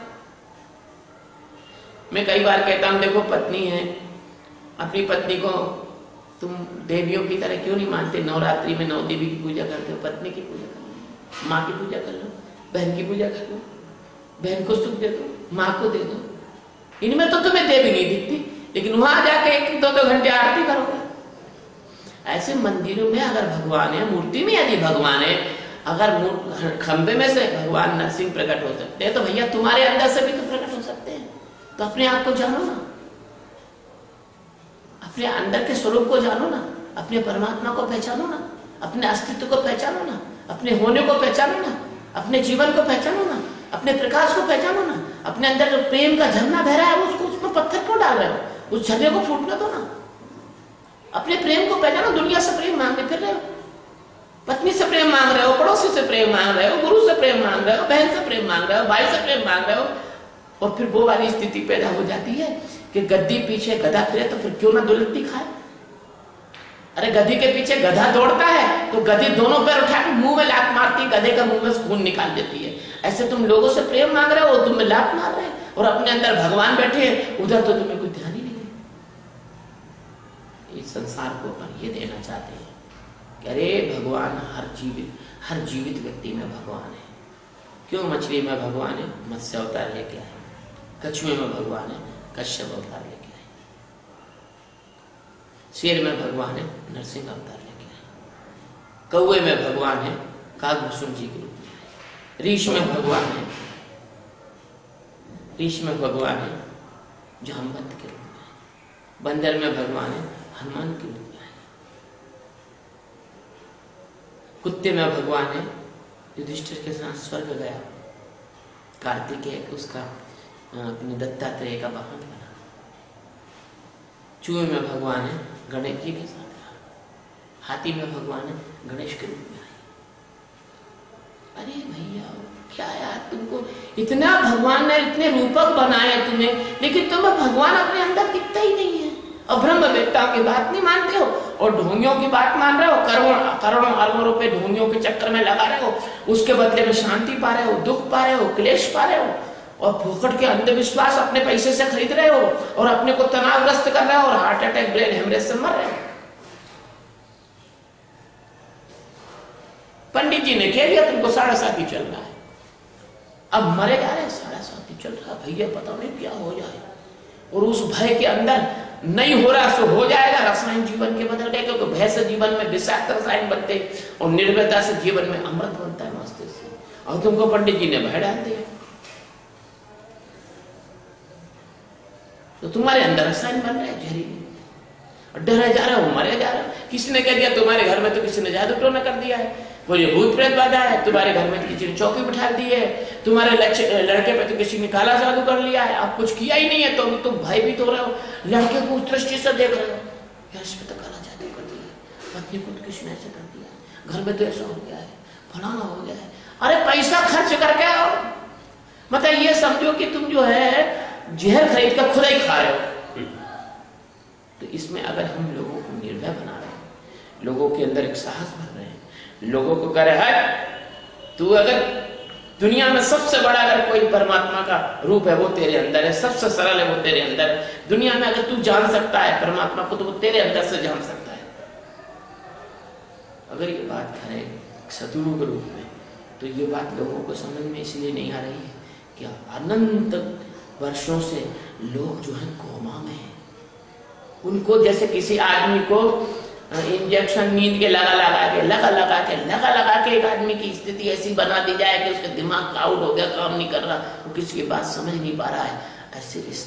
मैं कई बार कहता हूं, देखो पत्नी है, अपनी पत्नी को तुम देवियों की तरह क्यों नहीं मानते? नवरात्रि में 9 देवी की पूजा करते हो, पत्नी की पूजा कर लो, माँ की पूजा कर लो, बहन की पूजा कर लो, बहन को सुख दे दो, माँ को दे दो। इनमें तो तुम्हें देवी नहीं दिखती, लेकिन वहां जाके 1-2 घंटे आरती करोगे। ऐसे मंदिरों में अगर भगवान है, मूर्ति में यदि भगवान है, अगर खंबे में से भगवान नरसिंह प्रकट हो सकते हैं, तो भैया तुम्हारे अंदर से भी तो प्रकट हो सकते हैं। तो अपने आप को जानो ना, अपने अंदर के स्वरूप को जानो ना, अपने परमात्मा को पहचानो ना, अपने अस्तित्व को पहचानो ना, अपने होने को पहचानो ना, अपने जीवन को पहचानो ना, अपने प्रकाश को पहचानो ना। अपने अंदर जो प्रेम का झरना बह रहा है, उसको उसमें पत्थर क्यों डाल रहे हो? उस झरने को फूटने दो ना। अपने प्रेम को पहचानो। दुनिया से प्रेम मांगते फिर रहे हो, पत्नी से प्रेम मांग रहे हो, पड़ोसी से प्रेम मांग रहे हो, गुरु से प्रेम मांग रहे हो, बहन से प्रेम मांग रहे हो, भाई से प्रेम मांग रहे हो, और फिर वो वाली स्थिति पैदा हो जाती है कि गद्दी पीछे गधा फिरे तो फिर क्यों ना दुलत्ती खाए। अरे गधी के पीछे गधा दौड़ता है तो गधी दोनों पैर उठा के मुंह में लात मारती है, गधे का मुंह में खून निकाल देती है। ऐसे तुम लोगों से प्रेम मांग रहे हो, तुम लात मार रहे हो, और अपने अंदर भगवान बैठे हैं, उधर तो तुम्हें कोई ध्यान ही नहीं है। इस संसार को अपन ये देना चाहते हैं कि अरे भगवान हर जीवित व्यक्ति में भगवान है। क्यों मछली में भगवान है? मत्स्य अवतार लेके आए। कछुए में भगवान है, कश्यप अवतार लेके आए। शेर में भगवान है, नरसिंह अवतार लेके आए। कौवे में भगवान है, कागभूषण जी के रूप में आए। रीछ में भगवान है, रीछ में भगवान है, जामवंत के रूप में आए। बंदर में भगवान है, हनुमान के रूप में आए। कुत्ते में भगवान है, युधिष्ठिर के साथ स्वर्ग गया, कार्तिकेय उसका अपने दत्तात्रेय का वाहन बना। चूहे में भगवान है, गणेश जी के साथ रहा। हाथी में भगवान है, गणेश के रूप में आए। अरे भैया क्या यार, तुमको इतना भगवान ने इतने रूपक बनाए तुम्हें, लेकिन तुम्हें भगवान अपने अंदर दिखता ही नहीं है। और ब्रह्म वेत्ताओं की बात नहीं मानते हो, और ढोंगियों की बात मान रहे हो, करोड़ों अरबों रुपए ढोंगियों के चक्कर में लगा रहे हो, उसके बदले में शांति पा रहे हो, दुख पा रहे हो, क्लेश पा रहे हो, और फोकट के अंधविश्वास अपने पैसे से खरीद रहे हो, और अपने को तनावग्रस्त कर रहे हो, और हार्ट अटैक ब्रेन हेमरेज से मर रहे हो। पंडित जी ने कह दिया तुमको 7.5 चल रहा है, अब मरे जा रहे हैं। 7.5 चल रहा भैया, पता नहीं क्या हो जाए। और उस भय के अंदर नहीं हो रहा सो हो जाएगा, रसायन जीवन के बदल गए, क्योंकि भय से जीवन में विषाक्त रसायन बनते और निर्भयता से जीवन में अमृत बनता है मस्तिष्क से। और तुमको पंडित जी ने भय डाल दिया, तो तुम्हारे अंदर रसायन बन रहे हैं जहरीले, और डरे जा रहे हो, मरे जा रहे हो। किसी ने कह दिया तुम्हारे घर में तो किसी ने जादू टोना कर दिया है, वो ये भूत प्रेत बाधा है, तुम्हारे घर में किसी ने चौकी बिठा दी है, तुम्हारे लड़के पे तो किसी ने काला जादू कर लिया है, अब कुछ किया ही नहीं है तो तुम भयभीत हो रहे हो, लड़के को दृष्टि से देख रहे हो, यार इस पे तो काला जादू कर दिया, पत्नी को तो किसी ने ऐसे कर दिया, घर में तो ऐसा हो गया है, फलाना हो गया है। अरे पैसा खर्च करके और मतलब ये समझो कि तुम जो है जहर खरीद कर खुद ही खा रहे हो। तो इसमें अगर हम लोगों को निर्भय बना रहे हैं, लोगों के अंदर एक साहस भर रहे हैं, लोगों को कह रहे हैं तू अगर दुनिया में सबसे बड़ा अगर कोई परमात्मा का रूप है वो तेरे अंदर है, सबसे सरल है वो तेरे अंदर है, दुनिया में अगर तू जान सकता है परमात्मा को तो वो तेरे अंदर से जान सकता है। अगर ये बात करें सतगुरु के रूप में, तो ये बात लोगों को समझ में इसलिए नहीं आ रही है कि अनंत वर्षों से लोग जो है कोमा में है। उनको जैसे किसी आदमी को इंजेक्शन नींद के लगा के एक आदमी की स्थिति ऐसी बना दी जाए कि उसका दिमाग आउट हो गया, काम नहीं कर रहा, वो किसी की बात समझ नहीं पा रहा है। ऐसे इस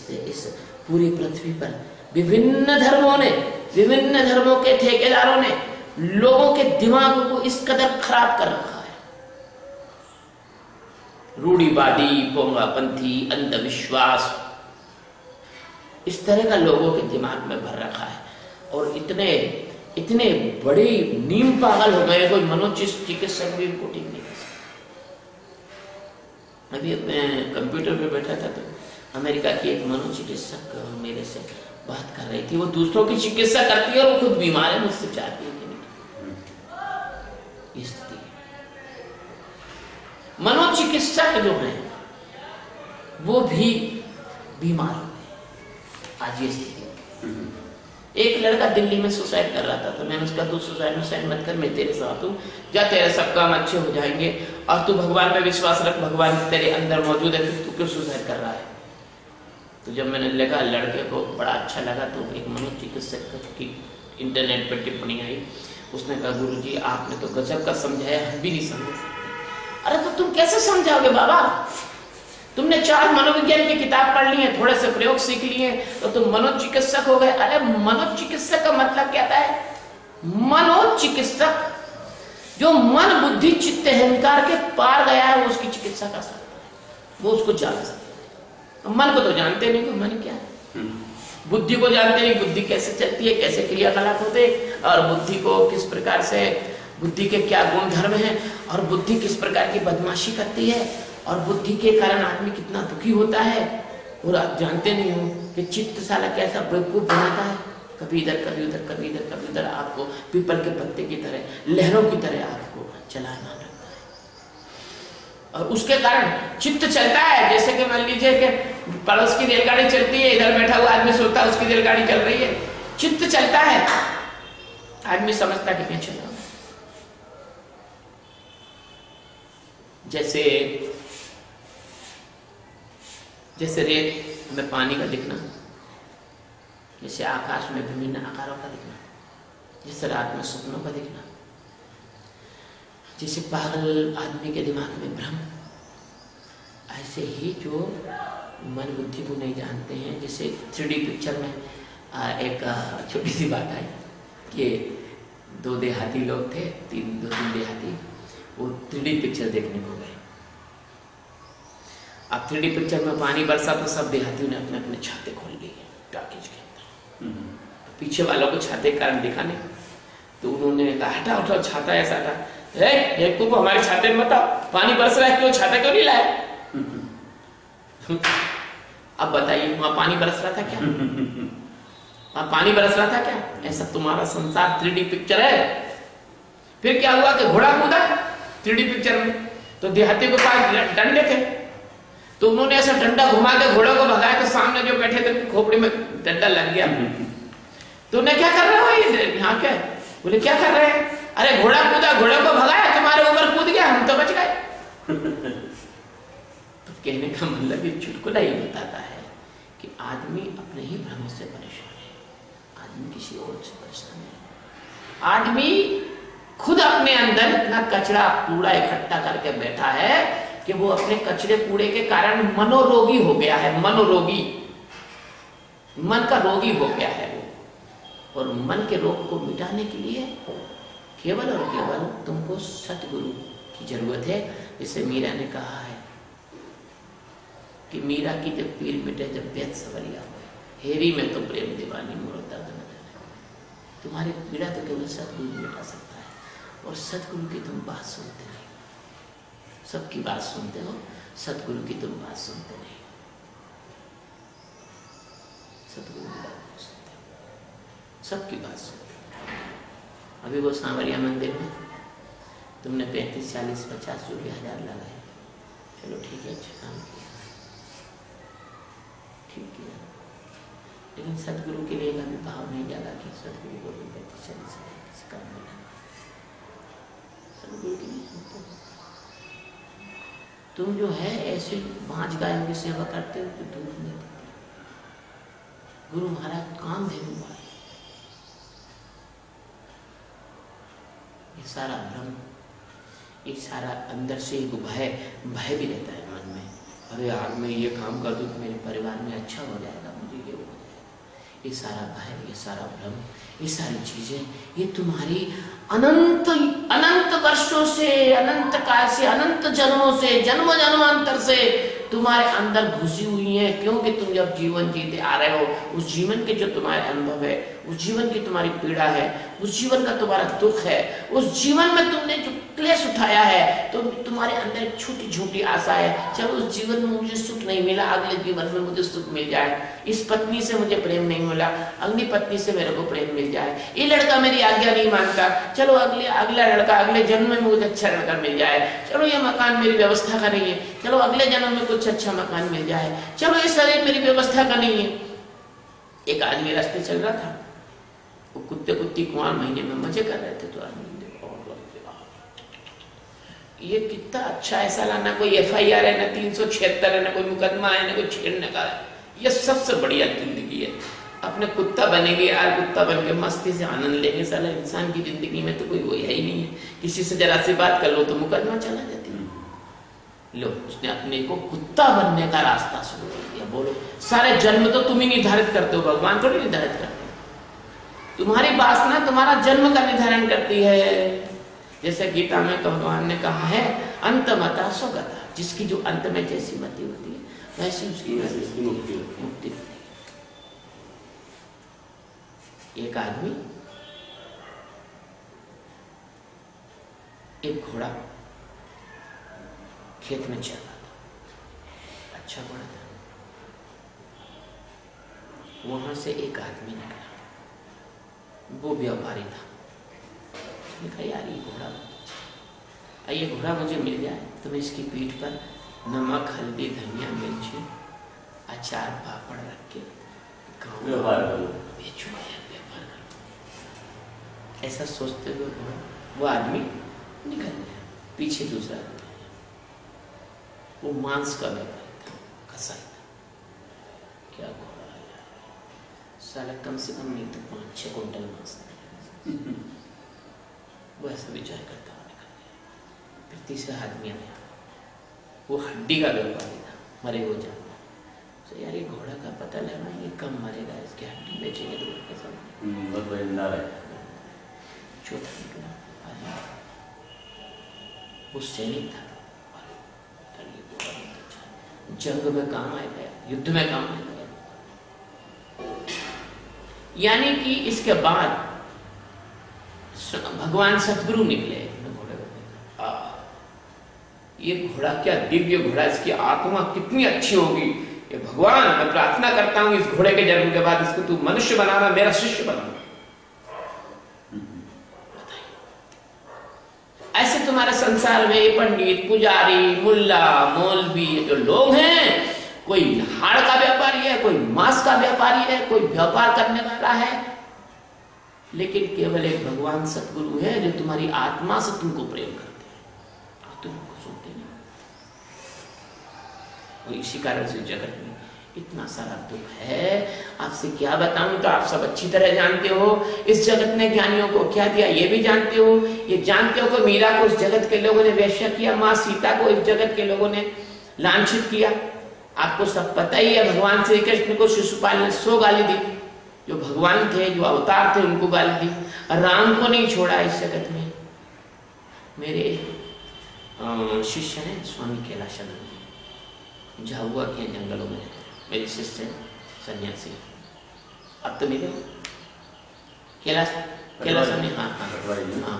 पूरी पृथ्वी पर विभिन्न धर्मों के ठेकेदारों ने लोगों के दिमागों को इस कदर खराब कर रखा है। रूढ़िवादी, पोंगापंथी, अंधविश्वास, इस तरह का लोगों के दिमाग में भर रखा है, और इतने बड़े नीम पागल हो गए, कोई मनोचिकित्सक भी इनको ठीक नहीं कर सकता। अभी मैं कंप्यूटर पे बैठा था तो अमेरिका की एक मनोचिकित्सक मेरे से बात कर रही थी, वो दूसरों की चिकित्सा करती है और वो खुद बीमार है, मुझसे चाहती है कि नहीं। स्थिति मनोचिकित्सक जो है वो भी बीमार हो गए। आज ये स्थिति, एक लड़का दिल्ली में सुसाइड कर रहा था, तो मैंने उसका तू सुसाइड मत कर, मैं तेरे साथ हूँ, जा तेरे सब काम अच्छे हो जाएंगे और तू भगवान पे विश्वास रख, भगवान तेरे अंदर मौजूद है, फिर तू क्यों सुसाइड कर रहा है। तो जब मैंने लगा लड़के को बड़ा अच्छा लगा, तो एक मनोचिकित्सक की इंटरनेट पर टिप्पणी आई, उसने कहा गुरुजी आपने तो गजब का समझाया, हम भी नहीं समझ सकते। अरे तो तुम कैसे समझाओगे बाबा, तुमने 4 मनोविज्ञान की किताब पढ़ ली है, थोड़े से प्रयोग सीख लिए, तो तुम मनोचिकित्सक हो गए। अरे मनोचिकित्सक का मतलब क्या है? मनोचिकित्सक जो मन बुद्धि चित्त अहंकार के पार गया है, वो उसकी चिकित्सा कर सकता है, वो उसको जान सकता है। मन को तो जानते नहीं कि मन क्या है, बुद्धि को जानते नहीं, बुद्धि कैसे चलती है, कैसे क्रियाकलाप होते हैं, और बुद्धि को किस प्रकार से, बुद्धि के क्या गुण धर्म है, और बुद्धि किस प्रकार की बदमाशी करती है, और बुद्धि के कारण आदमी कितना दुखी होता है। और आप जानते नहीं हो कि चित्त साला कैसा बेवकूफ बनाता है, कभी इधर कभी उधर, कभी इधर कभी उधर, आपको पीपल के पत्ते की तरह, लहरों की तरह आपको चलाना लगता है। और उसके कारण चित्त चलता है, जैसे कि मान लीजिए कि पड़ोस की रेलगाड़ी चलती है, इधर बैठा हुआ आदमी सोचता है उसकी रेलगाड़ी चल रही है, चित्त चलता है, आदमी समझता कि मैं चल रहा हूं। जैसे रेत में पानी का दिखना, जैसे आकाश में विभिन्न आकारों का दिखना, जैसे रात में सपनों का दिखना, जैसे पागल आदमी के दिमाग में भ्रम, ऐसे ही जो मन बुद्धि को नहीं जानते हैं। जैसे 3D पिक्चर में एक छोटी सी बात आई कि 2 देहाती लोग थे, 2-3 देहाती, वो 3D पिक्चर देखने को गए। अब 3D पिक्चर में पानी बरसा तो सब देहातियों ने अपने अपने छाते खोल लिए टॉकीज के अंदर, पीछे वालों को छाते के कारण दिखा नहीं, तो उन्होंने कहा हटा उठाओ छाता, ऐसा हटा, को हमारे छाते में बताओ पानी बरस रहा है, क्यों छाता क्यों नहीं लाए? अब बताइए वहां पानी बरस रहा था क्या? वहां पानी बरस रहा था क्या? ऐसा तुम्हारा संसार 3D पिक्चर है। फिर क्या हुआ कि घोड़ा कूदा 3D पिक्चर में, तो देहाती के पास डंडे थे, तो उन्होंने ऐसा डंडा घुमा के घोड़े को भगाया, तो सामने जो बैठे थे खोपड़ी में डंडा लग गया। तो उन्हें क्या कर रहे हो ये यहाँ क्या? बोले क्या कर रहे हैं? अरे घोड़ा कूदा, घोड़े को भगाया, तुम्हारे ऊपर कूद गया, हम तो बच गए। तो कहने का मतलब ये चुटकुला ये बताता है कि आदमी अपने ही भ्रम से परेशान है, आदमी किसी और से परेशान है। आदमी खुद अपने अंदर इतना कचरा कूड़ा इकट्ठा करके बैठा है कि वो अपने कचरे कूड़े के कारण मनोरोगी हो गया है, मनोरोगी, मन का रोगी हो गया है वो। और मन के रोग को मिटाने के लिए केवल और केवल तुमको सतगुरु की जरूरत है। जैसे मीरा ने कहा है कि मीरा की जब पीर मिटे जब बेत सवरिया हुए, हेरी में तो प्रेम दीवानी मोरो दर्द न जाने। तुम्हारी पीड़ा तो केवल सतगुरु मिटा सकता है, और सतगुरु की तुम बात सुनते नहीं, सबकी बात सुनते हो, सतगुरु की तुम बात सुनते नहीं, सतगुरु की बात सुनते हो, सबकी बात सुनते हो। अभी वो सांवरिया मंदिर में तुमने 35, 40, 50 जो भी हजार लगाए, चलो ठीक है, अच्छा काम किया, ठीक किया, लेकिन सतगुरु के लिए कभी भाव नहीं जागा कि सतगुरु को भी 35, 40 हजार किसी काम में लगा। सतगुरु के लिए सुनते हो तुम, जो है ऐसे 5 गायों की सेवा करते हो तो दूध नहीं देते। गुरु महाराज काम धेनु भाई, ये सारा भ्रम, ये सारा अंदर से एक भय भी रहता है मन में। अरे यार मैं ये काम कर दूं तो मेरे परिवार में अच्छा हो जाएगा, मुझे ये हो जाएगा। ये सारा भय, ये सारा भ्रम, ये सारी चीजें, ये तुम्हारी अनंत अनंत वर्षों से, अनंत काल से, अनंत जन्मों से, जन्म जन्मांतर से तुम्हारे अंदर घुसी हुई है। क्योंकि तुम जब जीवन जीते आ रहे हो, उस जीवन के जो तुम्हारे अनुभव है, उस जीवन की तुम्हारी पीड़ा है, उस जीवन का तुम्हारा दुख है, उस जीवन में तुमने जो क्लेश उठाया है, तो तुम्हारे अंदर एक छोटी छोटी आशा है, चलो उस जीवन में मुझे सुख नहीं मिला, अगले जीवन में मुझे सुख मिल जाए। इस पत्नी से मुझे प्रेम नहीं मिला, अगली पत्नी से मेरे को प्रेम मिल जाए। ये लड़का मेरी आज्ञा नहीं मानता, चलो अगला लड़का अगले जन्म में मुझे अच्छा लड़का मिल जाए। चलो ये मकान मेरी व्यवस्था का नहीं है, चलो अगले जन्म में कुछ अच्छा मकान मिल जाए। चलो ये शरीर मेरी व्यवस्था का नहीं है। एक आदमी रास्ते चल रहा था, वो कुत्ते कुत्ती कुंवार महीने में मजे कर रहे थे, तो आदमी देखो ये कितना अच्छा है साला, ना कोई FIR है, ना 376 है, ना कोई मुकदमा है, ना कोई छेड़ने का है। ये सबसे बढ़िया जिंदगी है। अपने कुत्ता बनेंगे यार, कुत्ता बन के मस्ती से आनंद लेंगे। साला इंसान की जिंदगी में तो कोई वो है ही नहीं है। किसी से जरा सी बात कर लो तो मुकदमा चला जाती है। लो, उसने अपने को कुत्ता बनने का रास्ता शुरू कर दिया। बोलो, सारे जन्म तो तुम ही निर्धारित करते हो, भगवान थोड़ी निर्धारित करते। तुम्हारी वासना तुम्हारा जन्म का निर्धारण करती है। जैसे गीता में भगवान ने कहा है, अंतमता स्वगता, जिसकी जो अंत में जैसी मति होती है वैसी उसकी मुक्ति। एक आदमी एक घोड़ा खेत में चल रहा था, अच्छा घोड़ा था। वहां से एक आदमी निकला, वो व्यापारी था। उसने कहा यार ये घोड़ा मुझे मिल जाए तो मैं इसकी पीठ पर नमक, हल्दी, धनिया, मिर्ची, अचार, पापड़ रख के व्यापार बेचूंगा, व्यापार करूं। ऐसा सोचते हुए वो आदमी निकल गया। पीछे दूसरा आदमी, वो मांस का व्यापारी था, कसाई था। क्या घोड़ा आया साला, कम से कम नहीं तो 5-6 कुंटल मांस। वो ऐसा विचार करता हुआ निकल गया। फिर तीसरा आदमी आया, वो हड्डी का व्यापारी था, मरे हुए जानवर। तो यार ये घोड़ा का पता लगा, ये कम मरेगा, इसकी हड्डी बेचेंगे तो कैसा। चौथा निकला आदमी, वो सैनिक था, जंग में काम आएगा, युद्ध में काम आएगा। यानी कि इसके बाद भगवान सतगुरु निकले घोड़े को। ये घोड़ा क्या दिव्य घोड़ा, इसकी आत्मा कितनी अच्छी होगी। ये भगवान, मैं प्रार्थना करता हूं इस घोड़े के जन्म के बाद इसको तू मनुष्य बनाना, मेरा शिष्य बनाना। ऐसे तुम्हारे संसार में ये पंडित, पुजारी, मुल्ला, मौलवी, जो लोग हैं, कोई हाड़ का व्यापारी है, कोई मांस का व्यापारी है, कोई व्यापार करने वाला है, लेकिन केवल एक भगवान सतगुरु है जो तुम्हारी आत्मा से तुमको प्रेम करते हैं और तुमको सुनते नहीं। और इसी कारण से जगत में इतना सारा दुख है। आपसे क्या बताऊं, तो आप सब अच्छी तरह जानते हो। इस जगत ने ज्ञानियों को क्या दिया ये भी जानते हो। ये जानते हो कि मीरा को इस जगत के लोगों ने वेश्या किया, माँ सीता को इस जगत के लोगों ने लांछित किया। आपको सब पता ही है, भगवान श्री कृष्ण को शिशुपाल ने 100 गाली दी। जो भगवान थे, जो अवतार थे, उनको गाली दी। राम को नहीं छोड़ा इस जगत में। मेरे शिष्य हैं स्वामी कैलाशानंद, झाबुआ के जंगलों में मेरे शिष्य सन्यासी। अब तो मिले कैलाशानंद, हाँ।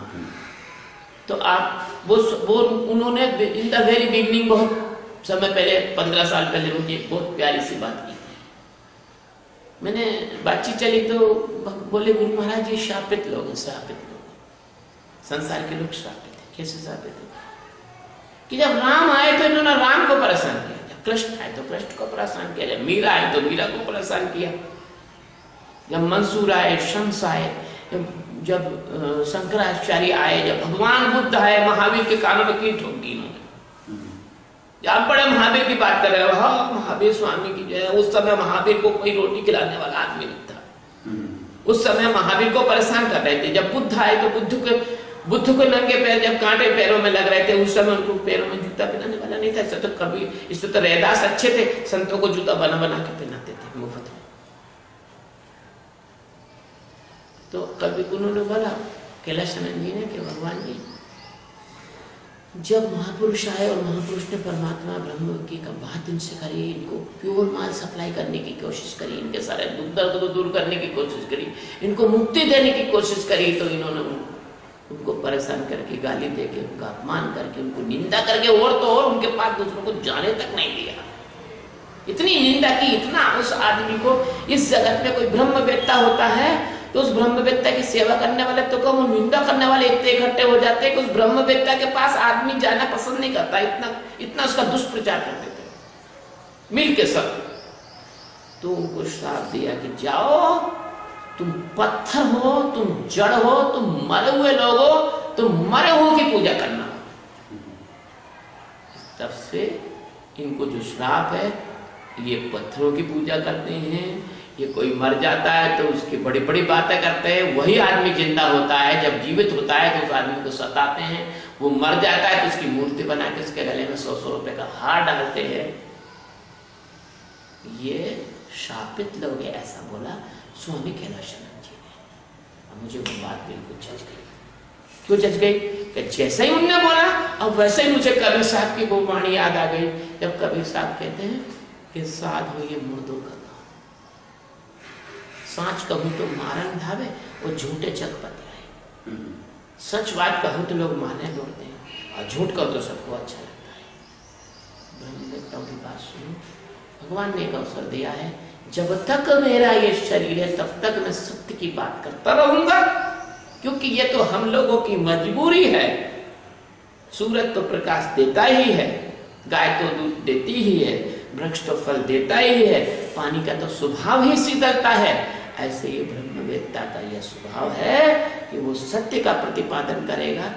तो आप वो उन्होंने इन द वेरी बिगनिंग, बहुत समय पहले, 15 साल पहले मुझे बहुत प्यारी सी बात की। मैंने बातचीत चली तो बोले, गुरु महाराज ये शापित लोग हैं, शापित लोग, संसार के लोग शापित है। कैसे शापित है? कि जब राम आए तो इन्होंने राम को परेशान किया, जब कृष्ण आए तो कृष्ण को परेशान किया, जब मीरा आए तो मीरा को परेशान किया, जब मंसूर आए, शम्स आए, जब शंकराचार्य आए, जब भगवान बुद्ध आए, महावीर के कानों में कील ठोक दी इन्होंने। आप बड़े महावीर की बात कर रहे हो, हाँ महावीर स्वामी की जय। उस समय महावीर को कोई रोटी खिलाने वाला आदमी नहीं था। उस समय महावीर को परेशान कर रहे थे। जब बुद्ध आए तो बुद्ध को नंगे पैर जब कांटे पैरों में लग रहे थे, उस समय उनको पैरों में जूता पहनाने वाला नहीं था। तो कभी इससे तो रैदास अच्छे थे, संतों को जूता बना बना के पहनाते थे मुफ्त में। तो कभी उन्होंने बोला कैलाशानंद जी ने कि भगवान जी, जब महापुरुष आए और महापुरुष ने परमात्मा ब्रह्म की बात इनसे करी, इनको प्योर माल सप्लाई करने की कोशिश करी, इनके सारे दुख दर्द को दूर करने की कोशिश करी, इनको मुक्ति देने की कोशिश करी, तो इन्होंने उनको परेशान करके, गाली देके, उनका अपमान करके, उनको निंदा करके, और तो और उनके पास दूसरों को जाने तक नहीं दिया। इतनी निंदा की, इतना। उस आदमी को इस जगत में कोई ब्रह्मवेत्ता होता है तो उस ब्रह्मवेत्ता की सेवा करने वाले तो कम, निंदा करने वाले इतने इकट्ठे हो जाते हैं कि उस ब्रह्मवेत्ता के पास आदमी जाना पसंद नहीं करता। इतना उसका दुष्प्रचार कर देते मिल के सब। तो उनको श्राप दिया कि जाओ तुम पत्थर हो, तुम जड़ हो, तुम मरे हुए लोग हो, तुम मरे हुए की पूजा करना। तब से इनको जो श्राप है, ये पत्थरों की पूजा करते हैं। ये कोई मर जाता है तो उसकी बड़ी बड़ी बातें करते हैं। वही आदमी जिंदा होता है, जब जीवित होता है तो उस आदमी को सताते हैं। वो मर जाता है तो उसकी मूर्ति बना के उसके गले में 100-100 रुपए का हार डालते हैं। ये शापित लोग है, ऐसा बोला स्वामी कैलाशानंद जी ने। अब मुझे वो बात बिल्कुल जच गई। क्यों जच गई? कि जैसे ही उनने बोला, अब वैसे ही मुझे कबीर साहब की वो वाणी याद आ गई, जब कबीर साहब कहते हैं कि साध हो ये मुर्दों का गाँव, सांच कहूं तो मारन धावे और झूठे जग पतियाए। सच बात कहूं तो लोग मारने दौड़ते हैं और झूठ कहूं तो सबको अच्छा लगता है। ब्रह्मवेत्ताओं की बात सुनो, भगवान ने एक अवसर दिया है, जब तक मेरा ये शरीर है तब तक मैं सत्य की बात करता रहूंगा, क्योंकि ये तो हम लोगों की मजबूरी है। सूरज तो प्रकाश देता ही है, गाय तो दूध देती ही है, वृक्ष तो फल देता ही है, पानी का तो स्वभाव ही शीतलता है। ऐसे ये ब्रह्मवेत्ता का यह स्वभाव है कि वो सत्य का प्रतिपादन करेगा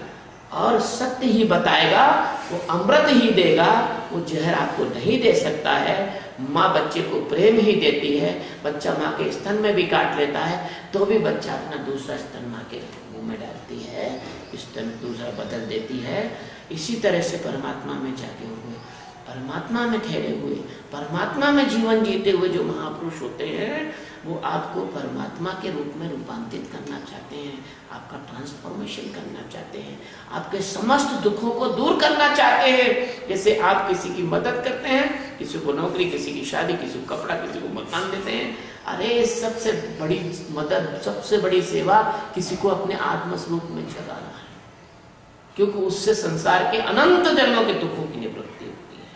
और सत्य ही बताएगा, वो अमृत ही देगा, वो जहर आपको नहीं दे सकता है। माँ बच्चे को प्रेम ही देती है, बच्चा माँ के स्तन में भी काट लेता है तो भी बच्चा अपना दूसरा स्तन माँ के मुंह में डालती है, स्तन दूसरा बदल देती है। इसी तरह से परमात्मा में जागे हुए, परमात्मा में ठहरे हुए, परमात्मा में जीवन जीते हुए जो महापुरुष होते हैं, वो आपको परमात्मा के रूप में रूपांतरित करना चाहते हैं, आपका ट्रांसफॉर्मेशन करना चाहते हैं, आपके समस्त दुखों को दूर करना चाहते हैं। जैसे आप किसी की मदद करते हैं, किसी को नौकरी, किसी की शादी, किसी को कपड़ा, किसी को मकान देते हैं, अरे सबसे बड़ी मदद, सबसे बड़ी सेवा किसी को अपने आत्म स्वरूप में जगाना है, क्योंकि उससे संसार के अनंत जन्मों के दुखों की निवृत्ति होती है।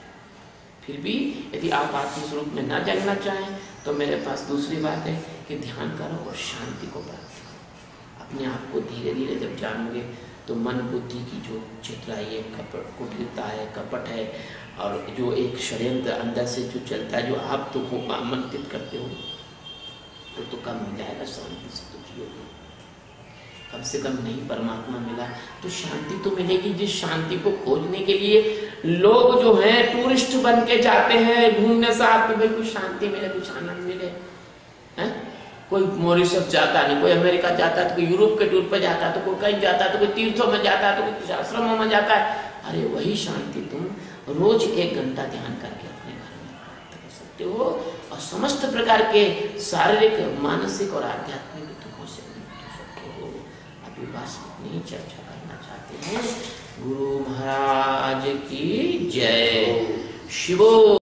फिर भी यदि आप आत्म स्वरूप में न जगना चाहें तो मेरे पास दूसरी बात है कि ध्यान करो और शांति को प्राप्त करो। अपने आप को धीरे धीरे जब जानोगे तो मन बुद्धि की जो चित्राई है, कपट कुटिलता है, कपट है, और जो एक षड्यंत्र अंदर से जो चलता है, जो आप दुखों को आमंत्रित करते हो, तो कम हो जाएगा, शांति से तो जियोगे। कम से कम नहीं परमात्मा मिला तो शांति तो मिलेगी। जिस शांति को खोजने के लिए लोग जो हैं टूरिस्ट बन के जाते हैं घूमने साथ, भाई कुछ शांति मिले, कुछ आनंद मिले, हैं? कोई मॉरिशस जाता है, कोई अमेरिका जाता है, तो कोई यूरोप के टूर पर जाता है, तो कोई कहीं जाता है, तो कोई तीर्थों में जाता है, तो कोई आश्रमों में जाता है। अरे वही शांति तुम रोज 1 घंटा ध्यान करके अपने घर में प्राप्त कर सकते हो और समस्त प्रकार के शारीरिक, मानसिक और आध्यात्मिक दुखों से मुक्त हो सकते हो। अभी बस इतनी चर्चा करना चाहते हैं। गुरु महाराज की जय। शिवो